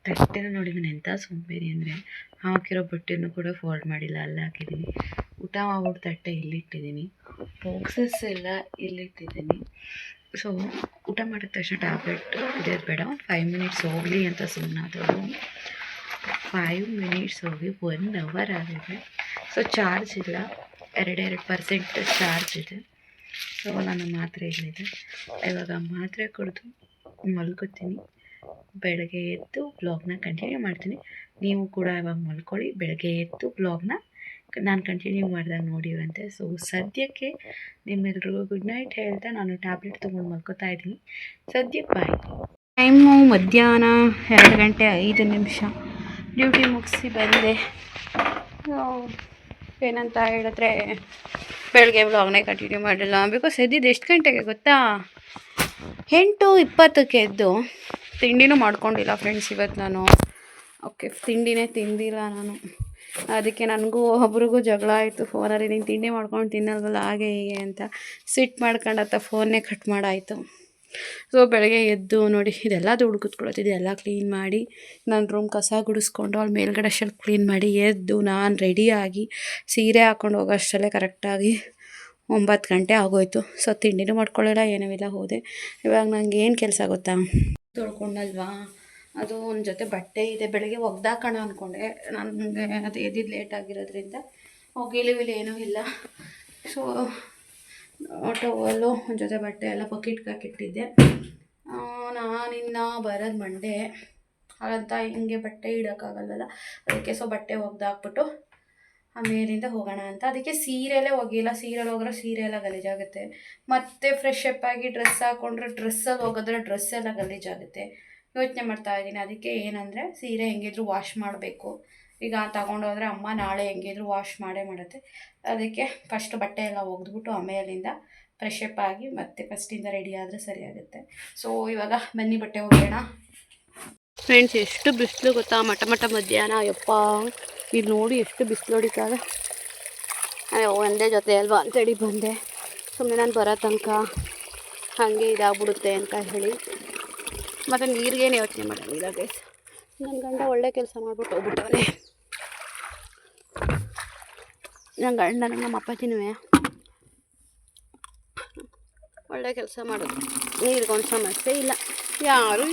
ತಟ್ಟೆನ ನೋಡಿ ನಾನು ಎಂಥ ಸೋಂಬೇರಿ ಅಂದರೆ, ಹಾಕಿರೋ ಬಟ್ಟೆನೂ ಕೂಡ ಫೋಲ್ಡ್ ಮಾಡಿಲ್ಲ, ಅಲ್ಲೇ ಹಾಕಿದ್ದೀನಿ. ಊಟ ಮಾಡ್ಬಿಟ್ಟು ತಟ್ಟೆ ಇಲ್ಲಿಟ್ಟಿದ್ದೀನಿ, ಬಾಕ್ಸಸ್ ಎಲ್ಲ ಇಲ್ಲಿಟ್ಟಿದ್ದೀನಿ. ಸೊ ಊಟ ಮಾಡಿದ ತಕ್ಷಣ ಟ್ಯಾಬ್ಲೆಟ್ ಕುಡಿಯೋದು ಬೇಡ, 5 ಮಿನಿಟ್ಸ್ ಹೋಗಲಿ ಅಂತ ಸುಮ್ಮನಾದವರು. 5 ಮಿನಿಟ್ಸ್ ಹೋಗಿ 1 ಅವರ್ ಆಗಿದೆ. ಸೊ ಚಾರ್ಜ್ ಇಲ್ಲ, 2% ಚಾರ್ಜ್ ಇದೆ. ಸೊ ನಾನು ಮಾತ್ರೆ ಇಲ್ಲಿದೆ. ಇವಾಗ ಮಾತ್ರೆ ಕುಡಿದು ಮಲ್ಕೋತೀನಿ. ಬೆಳಗ್ಗೆ ಎದ್ದು ಬ್ಲಾಗ್ನ ಕಂಟಿನ್ಯೂ ಮಾಡ್ತೀನಿ. ನೀವು ಕೂಡ ಇವಾಗ ಮಲ್ಕೊಳ್ಳಿ, ಬೆಳಗ್ಗೆ ಎದ್ದು ಬ್ಲಾಗ್ನ ನಾನು ಕಂಟಿನ್ಯೂ ಮಾಡಿದಾಗ ನೋಡಿರಂತೆ. ಸೊ ಸದ್ಯಕ್ಕೆ ನಿಮ್ಮೆಲ್ರಿಗೂ ಗುಡ್ ನೈಟ್ ಹೇಳ್ತಾ ನಾನು ಟ್ಯಾಬ್ಲೆಟ್ ತೊಗೊಂಡು ಮಲ್ಕೋತಾ ಇದ್ದೀನಿ. ಸದ್ಯಕ್ಕೆ ಬಾಯ್. ಟೈಮು ಮಧ್ಯಾಹ್ನ 2:05. ಡ್ಯೂಟಿ ಮುಗಿಸಿ ಬಂದೆ. ಏನಂತ ಹೇಳಿದ್ರೆ, ಬೆಳಗ್ಗೆ ವ್ಲಾಗ್ನೇ ಕಂಟಿನ್ಯೂ ಮಾಡಿಲ್ಲ. ಬಿಕಾಸ್ ಎದ್ದಿದ್ದು ಎಷ್ಟು ಗಂಟೆಗೆ ಗೊತ್ತಾ, 8:20ಕ್ಕೆ ಎದ್ದು. ತಿಂಡಿನೂ ಮಾಡ್ಕೊಂಡಿಲ್ಲ ಫ್ರೆಂಡ್ಸ್ ಇವತ್ತು ನಾನು. ಓಕೆ, ತಿಂಡಿನೇ ತಿಂದಿಲ್ಲ ನಾನು. ಅದಕ್ಕೆ ನನಗೂ ಒಬ್ರಿಗೂ ಜಗಳ ಆಯಿತು ಫೋನಲ್ಲಿ. ನೀನು ತಿಂಡಿ ಮಾಡ್ಕೊಂಡು ತಿನ್ನಲ್ವಲ್ಲ ಹಾಗೆ ಹೀಗೆ ಅಂತ ಸಿಟ್ಟು ಮಾಡ್ಕೊಂಡತ್ತ ಫೋನ್ನೇ ಕಟ್ ಮಾಡಾಯಿತು. ಸೊ ಬೆಳಗ್ಗೆ ಎದ್ದು ನೋಡಿ, ಇದೆಲ್ಲ ದುಡ್ಡು ಕೂತ್ಕೊಳ್ಳೋದು, ಇದೆಲ್ಲ ಕ್ಲೀನ್ ಮಾಡಿ, ನನ್ನ ರೂಮ್ ಕಸ ಗುಡಿಸ್ಕೊಂಡು ಅವ್ಳು ಮೇಲ್ಗಡೆ ಶೆಲ್ಫ್ ಕ್ಲೀನ್ ಮಾಡಿ ಎದ್ದು ನಾನು ರೆಡಿಯಾಗಿ ಸೀರೆ ಹಾಕ್ಕೊಂಡು ಹೋಗೋಷ್ಟರಲ್ಲೇ ಕರೆಕ್ಟಾಗಿ 9 ಗಂಟೆ ಆಗೋಯ್ತು. ಸೊ ತಿಂಡಿನೂ ಮಾಡ್ಕೊಳ್ಳಿಲ್ಲ, ಏನೂ ಇಲ್ಲ, ಹೋದೆ. ಇವಾಗ ನನಗೆ ಏನು ಕೆಲಸ ಗೊತ್ತಾ, ತೊಳ್ಕೊಂಡಲ್ವಾ, ಅದು ಒಂದು ಜೊತೆ ಬಟ್ಟೆ ಇದೆ, ಬೆಳಗ್ಗೆ ಒಗ್ದಾಕೋಣ ಅಂದ್ಕೊಂಡೆ. ನನಗೆ ಅದು ಎದ್ದಿದ್ದು ಲೇಟ್ ಆಗಿರೋದ್ರಿಂದ ಒಗಿಲಿವಿಲಿ ಏನೂ ಇಲ್ಲ. ಸೊ ಟವಲ್ಲು, ಒಂದು ಜೊತೆ ಬಟ್ಟೆ ಎಲ್ಲ ಬಕೆಟ್ಗೆ ಹಾಕಿಟ್ಟಿದ್ದೆ. ನಾನಿನ್ನ ಬರೋದು ಮಂಡೇ, ಹಾಗಂತ ಹಿಂಗೆ ಬಟ್ಟೆ ಇಡೋಕ್ಕಾಗಲ್ವಲ್ಲ, ಅದಕ್ಕೆ ಸೊ ಬಟ್ಟೆ ಒಗ್ದಾಕ್ಬಿಟ್ಟು ಆಮೇಲಿಂದ ಹೋಗೋಣ ಅಂತ. ಅದಕ್ಕೆ ಸೀರೆಯಲ್ಲೇ ಒಗಿಲ್ಲ, ಸೀರೆಯಲ್ಲಿ ಹೋದ್ರೆ ಸೀರೆ ಎಲ್ಲ ಗಲೀಜಾಗುತ್ತೆ. ಮತ್ತು ಫ್ರೆಶ್ ಅಪ್ ಆಗಿ ಡ್ರೆಸ್ ಹಾಕ್ಕೊಂಡ್ರೆ ಡ್ರೆಸ್ಸಲ್ಲಿ ಹೋಗಿದ್ರೆ ಡ್ರೆಸ್ ಎಲ್ಲ ಗಲೀಜಾಗುತ್ತೆ. ಯೋಚನೆ ಮಾಡ್ತಾ ಇದ್ದೀನಿ. ಅದಕ್ಕೆ ಏನಂದರೆ, ಸೀರೆ ಹೆಂಗಿದ್ರು ವಾಶ್ ಮಾಡಬೇಕು. ಈಗ ತಗೊಂಡೋದ್ರೆ ಅಮ್ಮ ನಾಳೆ ಹೆಂಗಿದ್ರು ವಾಶ್ ಮಾಡುತ್ತೆ. ಅದಕ್ಕೆ ಫಸ್ಟ್ ಬಟ್ಟೆ ಎಲ್ಲ ಒಗೆದ್ಬಿಟ್ಟು ಆಮೇಲಿಂದ ಫ್ರೆಶ್ ಅಪ್ ಆಗಿ ಮತ್ತೆ ಫಸ್ಟಿಂದ ರೆಡಿ ಆದರೆ ಸರಿಯಾಗುತ್ತೆ. ಸೊ ಇವಾಗ ಬನ್ನಿ ಬಟ್ಟೆ ಒಗೆಯೋಣ. ಫ್ರೆಂಡ್ಸ್, ಎಷ್ಟು ಬಿಸಿಲು ಗೊತ್ತಾ, ಮಟ ಮಧ್ಯಾಹ್ನ. ಯಪ್ಪ, ಇಲ್ಲಿ ನೋಡಿ ಎಷ್ಟು ಬಿಸಿಲು ಹೊಡಿತಾರೆ. ಒಂದೇ ಜೊತೆ ಅಲ್ವಾ ಅಂತೇಳಿ ಬಂದೆ. ಸೊ ಸುಮ್ಮನೆ ನಾನು ಬರೋ ತನಕ ಹಾಗೆ ಇದಾಗ್ಬಿಡುತ್ತೆ ಅಂತ ಹೇಳಿ ಮತ್ತು ನೀರಿಗೇನು ಯೋಚನೆ ಮಾಡೋದಿಲ್ಲ ಗೈಸ್. ನನ್ನ ಗಂಡ ಒಳ್ಳೆ ಕೆಲಸ ಮಾಡ್ಬಿಟ್ಟು ಹೋಗ್ಬಿಟ್ಟವನೇ. ನನ್ನ ಗಂಡ ನಮ್ಮ ಅಪ್ಪಾಜಿನೂ ಒಳ್ಳೆ ಕೆಲಸ ಮಾಡೋದು, ನೀರಿಗೊಂದು ಸಮಸ್ಯೆ ಇಲ್ಲ. ಯಾರು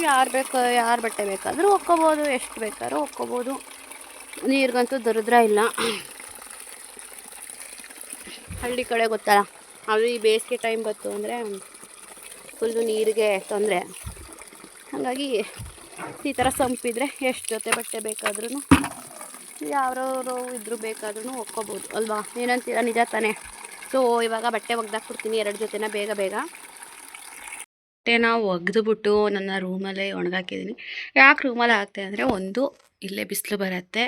ಬಟ್ಟೆ ಬೇಕಾದರೂ ಒಕ್ಕೋಬೋದು, ಎಷ್ಟು ಬೇಕಾದ್ರೂ ಒಕ್ಕೋಬೋದು, ನೀರಿಗಂತೂ ದರಿದ್ರ ಇಲ್ಲ. ಹಳ್ಳಿ ಕಡೆ ಗೊತ್ತಲ್ಲ, ಅದು ಈ ಬೇಸಿಗೆ ಟೈಮ್ ಬಂತು ಅಂದರೆ ಫುಲ್ಲು ನೀರಿಗೆ ತೊಂದರೆ. ಹಾಗಾಗಿ ಈ ಥರ ಸಂಪಿದ್ರೆ ಎಷ್ಟು ಜೊತೆ ಬಟ್ಟೆ ಬೇಕಾದ್ರೂ ಯಾವ್ಯಾರು ಇದ್ರೂ ಬೇಕಾದ್ರೂ ಒಕ್ಕೋಬೋದು ಅಲ್ವಾ, ಏನಂತೀರ? ನಿಜ ತಾನೇ? ಸೊ ಇವಾಗ ಬಟ್ಟೆ ಒಗ್ದಾಕ್ಬಿಡ್ತೀನಿ 2 ಜೊತೆನ ಬೇಗ ಬಟ್ಟೆನ ಒಗೆದುಬಿಟ್ಟು ನನ್ನ ರೂಮಲ್ಲೇ ಒಣಗಾಕಿದ್ದೀನಿ. ಯಾಕೆ ರೂಮಲ್ಲಿ ಹಾಕ್ತೆ ಅಂದರೆ, ಒಂದು ಇಲ್ಲೇ ಬಿಸಿಲು ಬರುತ್ತೆ,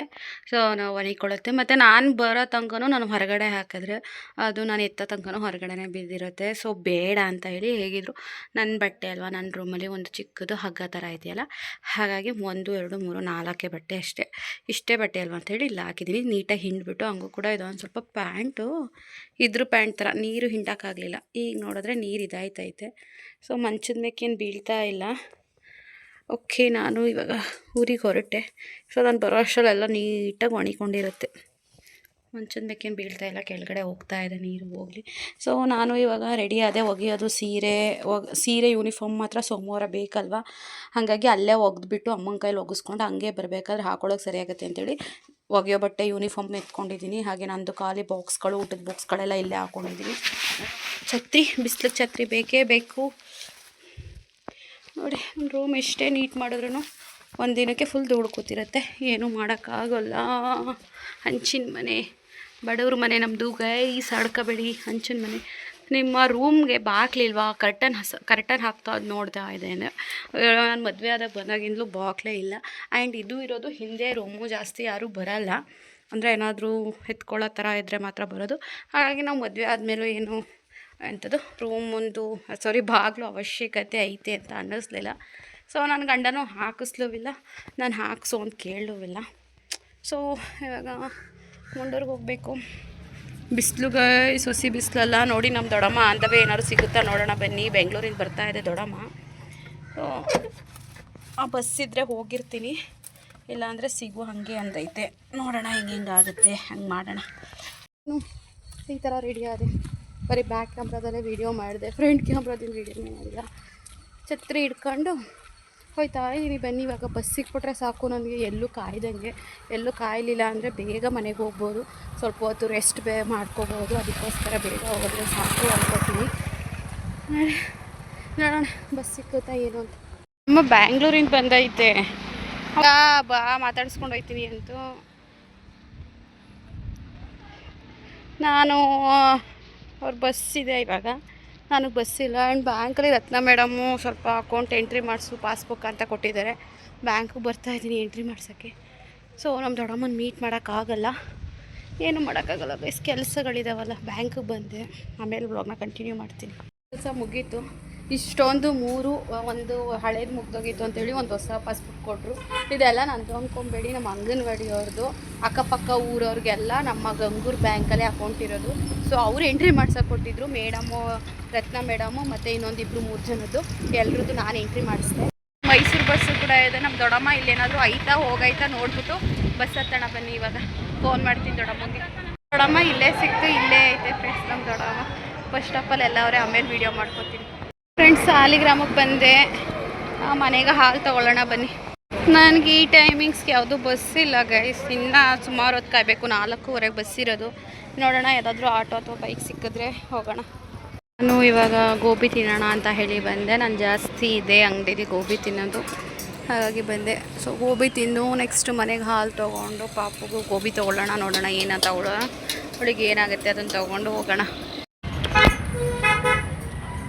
ಸೊ ನಾವು ಒಣಗಿಕೊಳ್ಳುತ್ತೆ. ಮತ್ತು ನಾನು ಬರೋ ತನಕನೂ ನಾನು ಹೊರಗಡೆ ಹಾಕಿದ್ರೆ ಅದು ನಾನು ಎತ್ತ ತನಕನೂ ಹೊರಗಡೆನೇ ಬಿದ್ದಿರುತ್ತೆ. ಸೊ ಬೇಡ ಅಂತ ಹೇಳಿ, ಹೇಗಿದ್ರು ನನ್ನ ಬಟ್ಟೆ ಅಲ್ವಾ, ನನ್ನ ರೂಮಲ್ಲಿ ಒಂದು ಚಿಕ್ಕದು ಹಗ್ಗ ಥರ ಇದೆಯಲ್ಲ, ಹಾಗಾಗಿ 1 2 3 4 ಬಟ್ಟೆ ಅಷ್ಟೇ, ಇಷ್ಟೇ ಬಟ್ಟೆ ಅಲ್ವಾ ಅಂಥೇಳಿ ಇಲ್ಲಿ ಹಾಕಿದ್ದೀನಿ. ನೀಟಾಗಿ ಹಿಂಡ್ಬಿಟ್ಟು, ಹಂಗೂ ಕೂಡ ಇದೊಂದು ಸ್ವಲ್ಪ ಪ್ಯಾಂಟು ಇದ್ರ ಪ್ಯಾಂಟ್ ಥರ ನೀರು ಹಿಂಡೋಕ್ಕಾಗಲಿಲ್ಲ. ಈಗ ನೋಡಿದ್ರೆ ನೀರು ಇದಾಯ್ತೈತೆ. ಸೊ ಮಂಚದ ಮೇಕೇನು ಬೀಳ್ತಾ ಇಲ್ಲ. ಓಕೆ, ನಾನು ಇವಾಗ ಊರಿಗೆ ಹೊರಟೆ. ಸೊ ನಾನು ಬರೋ ಅಷ್ಟರಲ್ಲೆಲ್ಲ ನೀಟಾಗಿ ಒಣಗಿಕೊಂಡಿರುತ್ತೆ. ಮಂಚದ ಮೇಕೇನು ಬೀಳ್ತಾ ಇಲ್ಲ, ಕೆಳಗಡೆ ಹೋಗ್ತಾ ಇದೆ ನೀರು, ಹೋಗಲಿ. ಸೊ ನಾನು ಇವಾಗ ರೆಡಿ ಆದೆ. ಒಗೆಯೋದು ಸೀರೆ ಯೂನಿಫಾರ್ಮ್ ಮಾತ್ರ ಸೋಮವಾರ ಬೇಕಲ್ವ, ಹಾಗಾಗಿ ಅಲ್ಲೇ ಒಗೆದ್ಬಿಟ್ಟು ಅಮ್ಮನ ಕೈಲಿ ಒಗಿಸ್ಕೊಂಡು ಹಂಗೆ ಬರಬೇಕಾದ್ರೆ ಹಾಕೊಳ್ಳೋಕೆ ಸರಿಯಾಗುತ್ತೆ ಅಂತೇಳಿ ಒಗೆಯೋ ಬಟ್ಟೆ ಯೂನಿಫಾರ್ಮ್ ಎತ್ಕೊಂಡಿದ್ದೀನಿ. ಹಾಗೆ ನಂದು ಖಾಲಿ ಬಾಕ್ಸ್ಗಳು, ಊಟದ ಬಾಕ್ಸ್ಗಳೆಲ್ಲ ಇಲ್ಲೇ ಹಾಕ್ಕೊಂಡಿದ್ದೀನಿ. ಛತ್ರಿ, ಬಿಸಿಲಿಗೆ ಛತ್ರಿ ಬೇಕೇ ಬೇಕು ನೋಡಿ. ರೂಮ್ ಎಷ್ಟೇ ನೀಟ್ ಮಾಡಿದ್ರೂ ಒಂದು ದಿನಕ್ಕೆ ಫುಲ್ ಧೂಳು ಕೂತಿರುತ್ತೆ, ಏನೂ ಮಾಡೋಕ್ಕಾಗಲ್ಲ. ಹಂಚಿನ ಮನೆ, ಬಡವ್ರ ಮನೆ ನಮ್ಮದು ಗೈಸ್, ಆಡ್ಕೋಬೇಡಿ. ಹಂಚಿನ ಮನೆ. ನಿಮ್ಮ ರೂಮ್ಗೆ ಬಾಕ್ಲಿಲ್ವಾ? ಕರ್ಟನ್ ಹಾಕ್ತಾ ಅದು ನೋಡ್ತಾ ಇದ್ದೇನೆ. ನಾನು ಮದುವೆ ಆದಾಗ ಬಂದಾಗಿಂದಲೂ ಬಾಕ್ಲೇ ಇಲ್ಲ. ಆ್ಯಂಡ್ ಇದು ಇರೋದು ಹಿಂದೆ ರೂಮು, ಜಾಸ್ತಿ ಯಾರೂ ಬರೋಲ್ಲ, ಅಂದರೆ ಏನಾದರೂ ಎತ್ಕೊಳ್ಳೋ ಥರ ಇದ್ದರೆ ಮಾತ್ರ ಬರೋದು. ಹಾಗಾಗಿ ನಾವು ಮದುವೆ ಆದಮೇಲೂ ಏನು ಎಂಥದ್ದು ಬಾಗಿಲು ಅವಶ್ಯಕತೆ ಐತೆ ಅಂತ ಅನ್ನಿಸ್ಲಿಲ್ಲ. ಸೊ ನನ್ನ ಗಂಡನೂ ಹಾಕಿಸ್ಲೂವಿಲ್ಲ, ನಾನು ಹಾಕ್ಸು ಅಂತ ಕೇಳಲೂವಿಲ್ಲ. ಸೊ ಇವಾಗ ಮುಂಡೂರಿಗೆ ಹೋಗಬೇಕು. ಬಿಸಿಲುಗೆ ಸೊಸಿ ಬಿಸಿಲಲ್ಲ ನೋಡಿ. ನಮ್ಮ ದೊಡ್ಡಮ್ಮ ಅಂದವೇ ಏನಾದ್ರು ಸಿಗುತ್ತಾ ನೋಡೋಣ ಬನ್ನಿ. ಬೆಂಗಳೂರಿಂದ ಬರ್ತಾ ಇದೆ ದೊಡ್ಡಮ್ಮ. ಸೊ ಆ ಬಸ್ ಇದ್ದರೆ ಹೋಗಿರ್ತೀನಿ, ಇಲ್ಲಾಂದರೆ ಸಿಗು ಹಾಗೆ ಅಂದೈತೆ. ನೋಡೋಣ ಹೆಂಗಾಗುತ್ತೆ, ಹಂಗೆ ಮಾಡೋಣ. ಈ ಥರ ರೆಡಿ ಆದೆ. ಬರೀ ಬ್ಯಾಕ್ ಕ್ಯಾಮ್ರಾದಲ್ಲೇ ವೀಡಿಯೋ ಮಾಡಿದೆ, ಫ್ರಂಟ್ ಕ್ಯಾಮ್ರಾದಿಂದ ವೀಡಿಯೋನೇ ಮಾಡಿಲ್ಲ. ಛತ್ರಿ ಹಿಡ್ಕೊಂಡು ಹೋಯ್ತಾ ಇದ್ದೀನಿ. ಬನ್ನಿ, ಇವಾಗ ಬಸ್ ಸಿಕ್ಬಿಟ್ರೆ ಸಾಕು ನನಗೆ, ಎಲ್ಲೂ ಕಾಯ್ದಂಗೆ. ಎಲ್ಲೂ ಕಾಯಲಿಲ್ಲ ಅಂದರೆ ಬೇಗ ಮನೆಗೆ ಹೋಗ್ಬೋದು, ಸ್ವಲ್ಪ ಹೊತ್ತು ರೆಸ್ಟ್ ಮಾಡ್ಕೋಬೋದು. ಅದಕ್ಕೋಸ್ಕರ ಬೇಗ ಹೋದರೆ ಸಾಕು ಅನ್ಕೋತೀನಿ. ನೋಡೋಣ ಬಸ್ ಸಿಕ್ಕುತ್ತಾ ಏನು ಅಂತ. ನಮ್ಮ ಬ್ಯಾಂಗ್ಳೂರಿಂದ ಬಂದೈತೆ, ಬಾ ಮಾತಾಡಿಸ್ಕೊಂಡು ಹೋಗ್ತೀನಿ ಅಂತೂ. ನಾನು ಅವ್ರ ಬಸ್ ಇದೆ ಇವಾಗ, ನನಗೆ ಬಸ್ ಇಲ್ಲ. ಆ್ಯಂಡ್ ಬ್ಯಾಂಕಲ್ಲಿ ರತ್ನ ಮೇಡಮು ಸ್ವಲ್ಪ ಅಕೌಂಟ್ ಎಂಟ್ರಿ ಮಾಡಿಸು, ಪಾಸ್ಬುಕ್ ಅಂತ ಕೊಟ್ಟಿದ್ದಾರೆ. ಬ್ಯಾಂಕಿಗೆ ಬರ್ತಾಯಿದ್ದೀನಿ ಎಂಟ್ರಿ ಮಾಡ್ಸೋಕ್ಕೆ. ಸೊ ನಮ್ಮ ದೊಡ್ಡಮ್ಮನ ಮೀಟ್ ಮಾಡೋಕ್ಕಾಗಲ್ಲ, ಏನು ಮಾಡೋಕ್ಕಾಗಲ್ಲ ಬೇಸ್ ಕೆಲಸಗಳಿದಾವಲ್ಲ. ಬ್ಯಾಂಕಿಗೆ ಬಂದೆ, ಆಮೇಲೆ ವ್ಲಾಗ್ನ ಕಂಟಿನ್ಯೂ ಮಾಡ್ತೀನಿ. ಕೆಲಸ ಮುಗೀತು. ಇಷ್ಟೊಂದು 3 ಒಂದು ಹಳೇದು ಮುಗ್ದೋಗಿತ್ತು ಅಂತೇಳಿ ಒಂದು ಹೊಸ ಪಾಸ್ಬುಕ್ ಕೊಟ್ಟರು. ಇದೆಲ್ಲ ನಂದು ಅಂದ್ಕೊಂಬೇಡಿ, ನಮ್ಮ ಅಂಗನವಾಡಿಯವ್ರದ್ದು, ಅಕ್ಕಪಕ್ಕ ಊರವ್ರಿಗೆಲ್ಲ ನಮ್ಮ ಗಂಗೂರು ಬ್ಯಾಂಕಲ್ಲೇ ಅಕೌಂಟ್ ಇರೋದು. ಸೊ ಅವ್ರು ಎಂಟ್ರಿ ಮಾಡ್ಸೋಕೆ ಕೊಟ್ಟಿದ್ರು, ಮೇಡಮು, ರತ್ನ ಮೇಡಮು ಮತ್ತು ಇನ್ನೊಂದು 2-3 ಜನದ್ದು ಎಲ್ರದ್ದು ನಾನು ಎಂಟ್ರಿ ಮಾಡಿಸ್ದೆ. ಮೈಸೂರು ಬಸ್ಸು ಕೂಡ ಇದೆ. ನಮ್ಮ ದೊಡ್ಡಮ್ಮ ಇಲ್ಲೇನಾದರೂ ಹೋಗೈತಾ ನೋಡ್ಬಿಟ್ಟು ಬಸ್ ಹತ್ತೋಣ ಬನ್ನಿ. ಇವಾಗ ಫೋನ್ ಮಾಡ್ತೀನಿ ದೊಡ್ಡಮ್ಮಂಗೆ. ದೊಡ್ಡಮ್ಮ ಇಲ್ಲೇ ಸಿಕ್ತು, ಇಲ್ಲೇ ಐತೆ ಫ್ರೆಂಡ್ಸ್ ನಮ್ಮ ದೊಡ್ಡಮ್ಮ. ಬಸ್ ಸ್ಟಾಪಲ್ಲಿ ಎಲ್ಲ ಅವರೇ, ಆಮೇಲೆ ವೀಡಿಯೋ ಮಾಡ್ಕೊತೀನಿ. ಫ್ರೆಂಡ್ಸ್ ಸಾಲಿಗ್ರಾಮಕ್ಕೆ ಬಂದೆ, ಮನೆಗೆ ಹಾಲು ತೊಗೊಳ್ಳೋಣ ಬನ್ನಿ. ನನಗೆ ಈ ಟೈಮಿಂಗ್ಸ್ಗೆ ಯಾವುದು ಬಸ್ ಇಲ್ಲ ಗೈಸ್, ಇನ್ನೂ ಸುಮಾರು ಹೊತ್ತು ಕಾಯಬೇಕು. 4:15 ಬಸ್ ಇರೋದು. ನೋಡೋಣ ಯಾವುದಾದ್ರೂ ಆಟೋ ಅಥವಾ ಬೈಕ್ ಸಿಕ್ಕಿದ್ರೆ ಹೋಗೋಣ. ನಾನು ಇವಾಗ ಗೋಬಿ ತಿನ್ನೋಣ ಅಂತ ಹೇಳಿ ಬಂದೆ. ನಾನು ಜಾಸ್ತಿ ಇದೆ ಅಂಗಡಿಲಿ ಗೋಬಿ ತಿನ್ನೋದು, ಹಾಗಾಗಿ ಬಂದೆ. ಸೊ ಗೋಬಿ ತಿಂದು ನೆಕ್ಸ್ಟ್ ಮನೆಗೆ ಹಾಲು ತೊಗೊಂಡು ಪಾಪುಗೂ ಗೋಬಿ ತೊಗೊಳ್ಳೋಣ. ನೋಡೋಣ ಏನಂತ ತೊಗೊಳ್ಳೋಣ, ಅವಳಿಗೆ ಏನಾಗುತ್ತೆ ಅದನ್ನು ತೊಗೊಂಡು ಹೋಗೋಣ.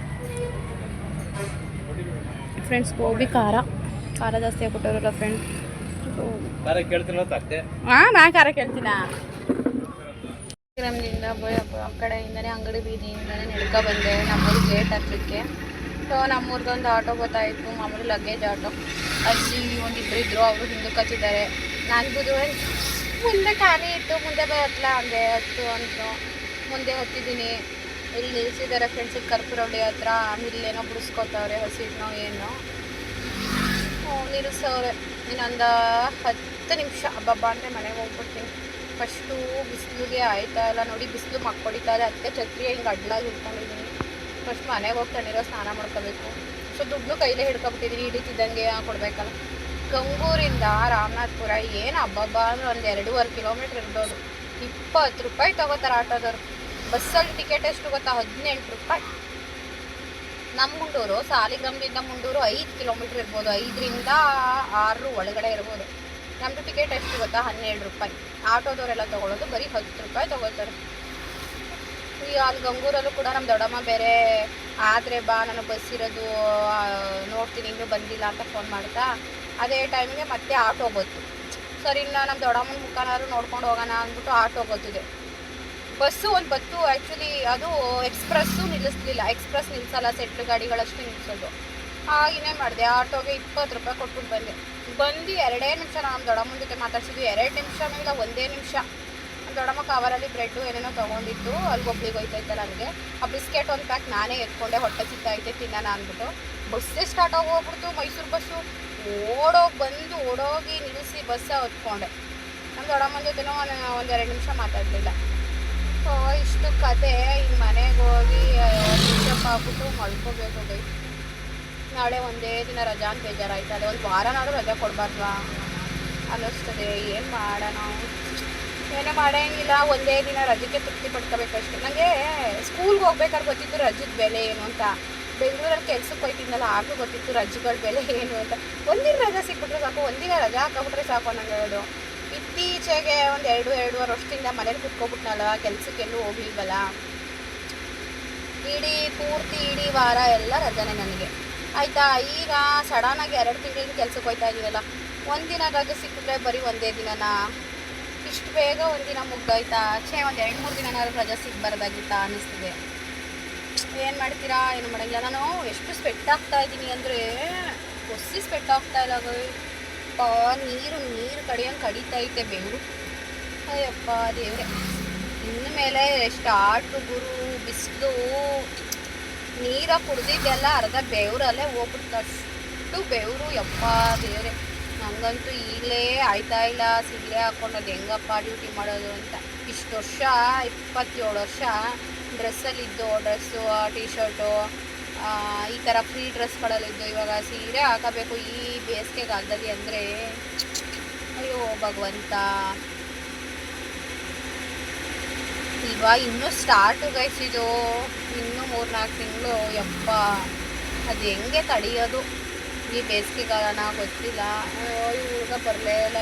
ಫ್ರೆಂಡ್ಸ್ ಗೋಬಿ ಖಾರ ಜಾಸ್ತಿ ಆಗ್ಬಿಟ್ಟವ್ರಲ್ಲ ಫ್ರೆಂಡ್. ನಾನು ಖಾರ ಕೇಳ್ತೀನ. ನಮ್ಮಿಂದ ಆ ಕಡೆಯಿಂದನೇ ಅಂಗಡಿ ಬೀದಿಯಿಂದನೇ ನಡ್ಕೊ ಬಂದೆ ನಮ್ಮೂರಿಗೆ ಗೇಟ್ ಹತ್ತಲಿಕ್ಕೆ. ಸೊ ನಮ್ಮೂರ್ದೊಂದು ಆಟೋ ಗೊತ್ತಾಯಿತು, ಮಾಮೂಲಿ ಲಗೇಜ್ ಆಟೋ. ಅಲ್ಲಿ ಒಂದಿಬ್ಬರು ಇದ್ದರು, ಅವರು ಹಿಂದಕ್ಕೆ ಹಚ್ಚಿದ್ದಾರೆ. ನನಗೂ ಮುಂದೆ ಖಾಲಿ ಇತ್ತು, ಮುಂದೆ ಬರತ್ತಲ್ಲ ಅಂದೆ, ಹತ್ತು ಅಂತ ಮುಂದೆ ಹತ್ತಿದ್ದೀನಿ. ಇಲ್ಲಿ ನಿಲ್ಸಿದ್ದಾರೆ ಫ್ರೆಂಡ್ಸ್, ಕರ್ಪುರಳ್ಳಿ ಹತ್ರ. ಇಲ್ಲೇನೋ ಬಿಡಿಸ್ಕೊತವ್ರೆ, ಹಸಿಟ್ನೋ ಏನೋ ನಿಲ್ಲಿಸವ್ರೆ. ಇನ್ನೊಂದು 10 ನಿಮಿಷ ಹಬ್ಬಬ್ಬ ಅಂದರೆ ಮನೆಗೆ ಹೋಗ್ಬಿಡ್ತೀನಿ. ಫಸ್ಟು ಬಿಸಿಲಿಗೆ ಆಯ್ತಾ ಇಲ್ಲ ನೋಡಿ, ಬಿಸಿಲು ಮಕ್ಕೊಡಿತಾ ಇದೆ. ಅದಕ್ಕೆ ಛತ್ರಿ ಹಿಂಗೆ ಅಡ್ಲಾಗಿ ಇಟ್ಕೊಂಡಿದ್ದೀನಿ. ಫಸ್ಟ್ ಮನೆಗೆ ಹೋಗಿ ತಣ್ಣೀರೋ ಸ್ನಾನ ಮಾಡ್ಕೋಬೇಕು. ಸೊ ದುಡ್ಡು ಕೈಲೇ ಹಿಡ್ಕೊಬಿಟ್ಟಿದ್ದೀನಿ, ಹಿಡಿತಿದ್ದಂಗೆ ಕೊಡಬೇಕಲ್ಲ. ಗಂಗೂರಿಂದ ರಾಮನಾಥ್ಪುರ ಏನು ಹಬ್ಬಬ್ಬ ಅಂದ್ರೆ ಒಂದು 2.5 ಕಿಲೋಮೀಟ್ರ್ ಇರ್ಬೋದು. 20 ರೂಪಾಯಿ ತೊಗೋತಾರೆ ಆಟೋದವ್ರು. ಬಸ್ಸಲ್ಲಿ ಟಿಕೆಟ್ ಎಷ್ಟು ಗೊತ್ತಾ? 18 ರೂಪಾಯಿ. ನಮ್ಮ ಮುಂಡೂರು ಸಾಲಿಗ್ರಾಮದಿಂದ ಮುಂಡೂರು 5 ಕಿಲೋಮೀಟ್ರ್ ಇರ್ಬೋದು, 5ರಿಂದ 6 ಒಳಗಡೆ ಇರ್ಬೋದು. ನಮ್ಮದು ಟಿಕೆಟ್ ಎಷ್ಟು ಗೊತ್ತಾ? 12 ರೂಪಾಯಿ. ಆಟೋದವರೆಲ್ಲ ತೊಗೊಳೋದು ಬರೀ 10 ರೂಪಾಯಿ ತೊಗೋತಾರೆ. ಈಗ ಅಲ್ಲಿ ಗಂಗೂರಲ್ಲೂ ಕೂಡ ನಮ್ಮ ದೊಡ್ಡಮ್ಮ ಬೇರೆ ಆದರೆ ಬಾ, ನಾನು ಬಸ್ ಇರೋದು ನೋಡ್ತೀನಿ, ಇನ್ನೂ ಬಂದಿಲ್ಲ ಅಂತ ಫೋನ್ ಮಾಡ್ತಾ, ಅದೇ ಟೈಮಿಗೆ ಮತ್ತೆ ಆಟೋ ಗೊತ್ತು. ಸರಿ, ಇನ್ನು ನಮ್ಮ ದೊಡ್ಡಮ್ಮನ ಮುಖನಾದ್ರು ನೋಡ್ಕೊಂಡು ಹೋಗೋಣ ಅಂದ್ಬಿಟ್ಟು ಆಟೋ ಗೊತ್ತಿದೆ. ಬಸ್ಸು ಒಂದು ಬತ್ತು, ಆ್ಯಕ್ಚುಲಿ ಅದು ಎಕ್ಸ್ಪ್ರೆಸ್ಸು ನಿಲ್ಲಿಸ್ಲಿಲ್ಲ. ಎಕ್ಸ್ಪ್ರೆಸ್ ನಿಲ್ಲಿಸಲ್ಲ, ಸೆಟ್ಲ್ ಗಾಡಿಗಳಷ್ಟು ನಿಲ್ಲಿಸೋದು. ಇನ್ನೇನು ಮಾಡಿದೆ, ಆಟೋಗೆ 20 ರೂಪಾಯಿ ಕೊಟ್ಬಿಟ್ಟು ಬಂದು 2 ನಿಮಿಷ ನಮ್ಮ ದೊಡ್ಡಮ್ಮನ ಜೊತೆ ಮಾತಾಡ್ಸಿದ್ವಿ. 2 ನಿಮಿಷ ಇಲ್ಲ, 1 ನಿಮಿಷ. ನಮ್ಮ ದೊಡ್ಡಮ್ಮ ಕವರಲ್ಲಿ ಬ್ರೆಡ್ಡು ಏನೇನೋ ತೊಗೊಂಡಿತ್ತು, ಅಲ್ಲಿ ಒಬ್ಳಿಗೆ ಹೋಯ್ತೈತೆ ನನಗೆ. ಆ ಬಿಸ್ಕೆಟ್ ಒಂದು ಪ್ಯಾಕ್ ನಾನೇ ಎತ್ಕೊಂಡೆ, ಹೊಟ್ಟೆ ಸಿಗ್ತೈತೆ ತಿನ್ನೋಣ ಅಂದ್ಬಿಟ್ಟು. ಬಸ್ಸೇ ಸ್ಟಾರ್ಟ್ ಆಗಿ ಹೋಗ್ಬಿಡ್ತು, ಮೈಸೂರು ಬಸ್ಸು. ಓಡೋಗಿ ನಿಲ್ಲಿಸಿ ಬಸ್ಸ ಹೊತ್ಕೊಂಡೆ. ನಮ್ಮ ದೊಡ್ಡಮ್ಮನ ಜೊತೆನೂ 1-2 ನಿಮಿಷ ಮಾತಾಡಲಿಲ್ಲ. ಇಷ್ಟು ಕತೆ. ಇನ್ನು ಮನೆಗೆ ಹೋಗಿ ಟಿಶಪ್ ಹಾಕ್ಬಿಟ್ಟು ಮಲ್ಕೋಬೇಕು. ಬೈ ನಾಳೆ ಒಂದೇ ದಿನ ರಜಾ ಅಂತ ಬೇಜಾರಾಯ್ತದೆ. ಒಂದು ವಾರನಾದ್ರೂ ರಜಾ ಕೊಡಬಾರ್ವಾ ಅನ್ನಿಸ್ತದೆ. ಏನು ಮಾಡೋಣ, ಏನೂ ಮಾಡೋಂಗಿಲ್ಲ. ಒಂದೇ ದಿನ ರಜಕ್ಕೆ ತೃಪ್ತಿ ಪಡ್ಕೋಬೇಕಷ್ಟೆ. ನನಗೆ ಸ್ಕೂಲ್ಗೆ ಹೋಗ್ಬೇಕಾದ್ರೆ ಗೊತ್ತಿತ್ತು ರಜದ ಬೆಲೆ ಏನು ಅಂತ. ಬೆಂಗಳೂರಲ್ಲಿ ಕೆಲ್ಸಕ್ಕೆ ಹೋಯ್ತಿದ್ನಲ್ಲ, ಆಗಲೂ ಗೊತ್ತಿತ್ತು ರಜೆಗಳ ಬೆಲೆ ಏನು ಅಂತ. ಒಂದಿನ ರಜಾ ಸಿಕ್ಬಿಟ್ರೆ ಸಾಕು, ಒಂದಿನ ರಜಾ ಹಾಕೋಬಿಟ್ರೆ ಸಾಕು ಅನ್ನಂಗೆ ಹೇಳೋದು. ಇತ್ತೀಚೆಗೆ ಒಂದು 2-2.5 ವರ್ಷದಿಂದ ಮನೇಲಿ ಕುತ್ಕೊಬಿಟ್ನಲ್ಲ, ಕೆಲಸಕ್ಕೆಲ್ಲೂ ಹೋಗ್ಲಿಲ್ವಲ್ಲ. ಇಡೀ ವಾರ ಎಲ್ಲ ರಜಾನೇ ನನಗೆ, ಆಯಿತಾ. ಈಗ ಸಡನ್ನಾಗಿ 2 ತಿಂಗಳಿಗೆ ಕೆಲ್ಸಕ್ಕೆ ಹೋಗ್ತಾ ಇದ್ದೀನಲ್ಲ, ಒಂದಿನ ರಜೆ ಸಿಕ್ಕಿದ್ರೆ ಬರೀ ಒಂದೇ ದಿನನ. ಇಷ್ಟು ಬೇಗ ಒಂದಿನ ಮುಗ್ದೋಯ್ತಾ? ಒಂದು 2-3 ದಿನನಾದ್ರೂ ರಜೆ ಸಿಗಬಾರ್ದಾಗಿತ್ತಾ ಅನ್ನಿಸ್ತಿದೆ. ಏನು ಮಾಡ್ತೀರಾ, ಏನು ಮಾಡೋಂಗಿಲ್ಲ. ನಾನು ಎಷ್ಟು ಸ್ವೆಟ್ ಆಗ್ತಾ ಇದ್ದೀನಿ ಅಂದರೆ, ಹೊಸಿ ಸ್ವೆಟ್ ಆಗ್ತಾ ಇಲ್ಲ. ನೀರು ಕಡಿಯಂಗೆ ಕಡಿತೈತೆ ಬೆವರು. ಅಯ್ಯಪ್ಪ ದೇವ್ರೆ. ಇನ್ನು ಮೇಲೆ ಸ್ಟಾರ್ಟು ಗುರು. ಬಿಸಿಲು ನೀರ ಕುಡ್ದಿದ್ದೆಲ್ಲ ಅರ್ಧ ಬೆವರಲ್ಲೇ ಹೋಗ್ಬಿಡ್ತು, ಅಷ್ಟು ಬೆವರು. ಯಪ್ಪ ದೇವ್ರೆ, ನನಗಂತೂ ಈಗಲೇ ಆಯ್ತಾ ಇಲ್ಲ. ಸೀರೆ ಹಾಕ್ಕೊಂಡು ಅದು ಹೆಂಗಪ್ಪ ಡ್ಯೂಟಿ ಮಾಡೋದು ಅಂತ. ಇಷ್ಟು ವರ್ಷ, 27 ವರ್ಷ ಡ್ರೆಸ್ಸಲ್ಲಿದ್ದು, ಡ್ರೆಸ್ಸು, ಟಿ ಶರ್ಟು, ಈ ಥರ ಫ್ರೀ ಡ್ರೆಸ್ಗಳಲ್ಲಿದ್ದು. ಇವಾಗ ಸೀರೆ ಹಾಕಬೇಕು ಈ ಬೇಸಿಗೆಗಾಲದಲ್ಲಿ ಅಂದರೆ, ಅಯ್ಯೋ ಭಗವಂತ. ಇವಾಗ ಇನ್ನೂ ಸ್ಟಾರ್ಟು ಗೈಸ್, ಇದು ಇನ್ನೂ 3-4 ತಿಂಗಳು. ಯಪ್ಪ, ಅದು ಹೆಂಗೆ ತಡೆಯೋದು ಈ ಬೇಸಿಗೆಗಾಲನ ಗೊತ್ತಿಲ್ಲ. ಈ ಹುಡುಗ ಬರಲೇ ಇಲ್ಲ,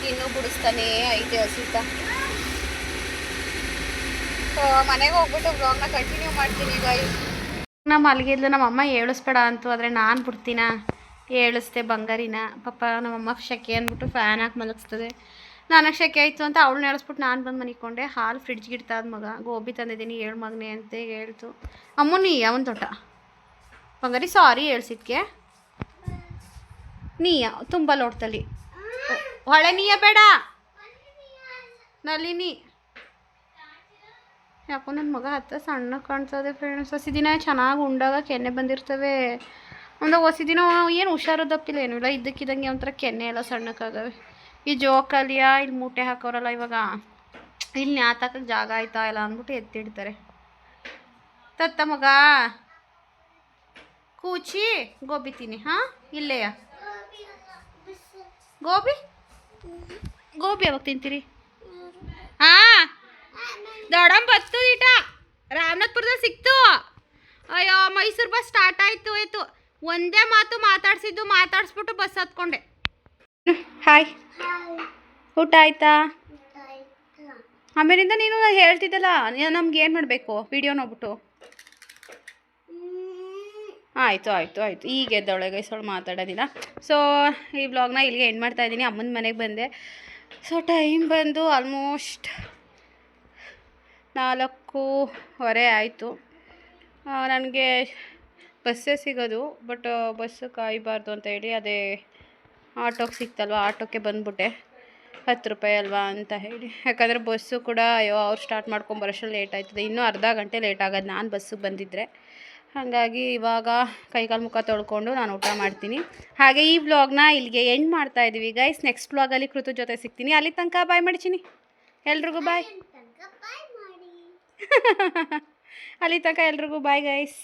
ಇನ್ನೂ ಬಿಡಿಸ್ತಾನೇ ಐತೆ ಹಸಿತ. ಮನೆಗೆ ಹೋಗ್ಬಿಟ್ಟು ವ್ಲಾಗ್ನ ಕಂಟಿನ್ಯೂ ಮಾಡ್ತೀನಿ ಗೈಸ್. ನಮ್ಮ ಮಲಗಿದ್ಲು, ನಮ್ಮಮ್ಮ ಏಳಿಸ್ಬೇಡ ಅಂತು, ಆದರೆ ನಾನು ಬಿಡ್ತೀನ ಏಳಿಸ್ದೆ ಬಂಗಾರಿನ. ಪಾಪ ನಮ್ಮಮ್ಮ ಶೆಕೆ ಅಂದ್ಬಿಟ್ಟು ಫ್ಯಾನ್ ಹಾಕಿ ಮಲಗಿಸ್ತದೆ. ನನಗೆ ಶೆಕೆ ಆಯಿತು ಅಂತ ಅವಳನ್ನ ಏಳಿಸ್ಬಿಟ್ಟು ನಾನು ಬಂದು ಮನಿಕೊಂಡೆ. ಹಾಲು ಫ್ರಿಡ್ಜ್ಗೆ ಇಡ್ತಾದ ಮಗ. ಗೋಬಿ ತಂದಿದ್ದೀನಿ, 7 ಮಗನೇ ಅಂತ ಹೇಳ್ತು. ಅಮ್ಮನಿ ಅವನ ತೋಟ ಬಂಗಾರಿ, ಸಾರಿ ಹೇಳ್ಸಿದ್ಕೆ. ನೀಯ ತುಂಬ ಲೋಟದಲ್ಲಿ ಹೊಳೆ ನೀಯ ಬೇಡ, ನಲ್ಲಿನಿ. ಯಾಕೋ ನನ್ನ ಮಗ ಸಣ್ಣ ಕಾಣ್ತದೆ ಫ್ರೆಂಡ್ಸ್. ಹೊಸ ದಿನ ಚೆನ್ನಾಗಿ ಉಂಡಾಗ ಕೆನ್ನೆ ಬಂದಿರ್ತವೆ. ಒಂದು ಹೊಸ ದಿನ ಏನು ಹುಷಾರು ದಪ್ಪಿಲ್ಲ, ಏನೂ ಇಲ್ಲ. ಇದ್ದಕ್ಕಿದ್ದಂಗೆ ಒಂಥರ ಕೆನ್ನೆ ಎಲ್ಲ ಸಣ್ಣಕ್ಕಾಗವೆ. ಈ ಜೋಕಾಲಿಯ ಇಲ್ಲಿ ಮೂಟೆ ಹಾಕೋರಲ್ಲ, ಇವಾಗ ಇಲ್ಲಿ ನ್ಯಾತಾಕಕ್ಕೆ ಜಾಗ ಆಯ್ತಾ ಇಲ್ಲ ಅಂದ್ಬಿಟ್ಟು ಎತ್ತಿಡ್ತಾರೆ. ತತ್ತ ಮಗ ಕೂಚಿ ಗೋಬಿ ತಿನ್ನಿ. ಹಾಂ, ಇಲ್ಲೆಯ ಗೋಬಿ ಯಾವಾಗ ತಿಂತೀರಿ? ಹಾಂ, ದೊಡ್ಡಮ್ಮ ಬತ್ತು ಈಟ ರಾಮನಾಥ್ಪುರದಲ್ಲಿ ಸಿಕ್ತು. ಅಯ್ಯೋ, ಮೈಸೂರು ಬಸ್ ಸ್ಟಾರ್ಟ್ ಆಯಿತು. ಒಂದೇ ಮಾತು ಮಾತಾಡಿಸ್ಬಿಟ್ಟು ಬಸ್ ಹತ್ಕೊಂಡೆ. ಹಾಯ್, ಊಟ ಆಯ್ತಾ? ಆಮೇಲಿಂದ ನೀನು ಹೇಳ್ತಿದ್ದಲ್ಲ ನಮ್ಗೆ ಏನು ಮಾಡಬೇಕು ವಿಡಿಯೋ ನೋಡ್ಬಿಟ್ಟು. ಆಯಿತು ಈಗ ಎದ್ದೊಳಗೆ ಸ್ವಲ್ಪ ಮಾತಾಡೋದಿಲ್ಲ. ಸೊ ಈ ವ್ಲಾಗ್ನ ಇಲ್ಲಿಗೆ ಎಂಡ್ ಮಾಡ್ತಾಯಿದ್ದೀನಿ. ಅಮ್ಮನ ಮನೆಗೆ ಬಂದೆ. ಸೊ ಟೈಮ್ ಬಂದು ಆಲ್ಮೋಸ್ಟ್ 4:15 ಆಯಿತು. ನನಗೆ ಬಸ್ಸೇ ಸಿಗೋದು, ಬಟ್ ಬಸ್ಸು ಕಾಯಬಾರ್ದು ಅಂತ ಹೇಳಿ ಅದೇ ಆಟೋಗೆ ಸಿಕ್ತಲ್ವ, ಆಟೋಕ್ಕೆ ಬಂದುಬಿಟ್ಟೆ. ₹10 ಅಲ್ವಾ ಅಂತ ಹೇಳಿ. ಯಾಕಂದರೆ ಬಸ್ಸು ಕೂಡ ಅಯ್ಯೋ ಅವ್ರು ಸ್ಟಾರ್ಟ್ ಮಾಡ್ಕೊಂಬರೋಷ್ಟು ಲೇಟ್ ಆಯ್ತದೆ, ಇನ್ನೂ ಅರ್ಧ ಗಂಟೆ ಲೇಟ್ ಆಗೋದು ನಾನು ಬಸ್ಸಿಗೆ ಬಂದಿದ್ದರೆ. ಹಾಗಾಗಿ ಇವಾಗ ಕೈಕಾಲು ಮುಖ ತೊಳ್ಕೊಂಡು ನಾನು ಊಟ ಮಾಡ್ತೀನಿ. ಹಾಗೆ ಈ ವ್ಲಾಗ್ನ ಇಲ್ಲಿಗೆ ಎಂಡ್ ಮಾಡ್ತಾ ಇದ್ದೀವಿ ಗೈಸ್. ನೆಕ್ಸ್ಟ್ ವ್ಲಾಗಲ್ಲಿ ಕೃತು ಜೊತೆ ಸಿಗ್ತೀನಿ. ಅಲ್ಲಿ ತನಕ ಬಾಯ್ ಮಾಡಿಚಿನಿ, ಎಲ್ರಿಗೂ ಬಾಯ್. ಅಲ್ಲಿ ತನಕ ಎಲ್ರಿಗೂ ಬಾಯ್ ಗೈಸ್.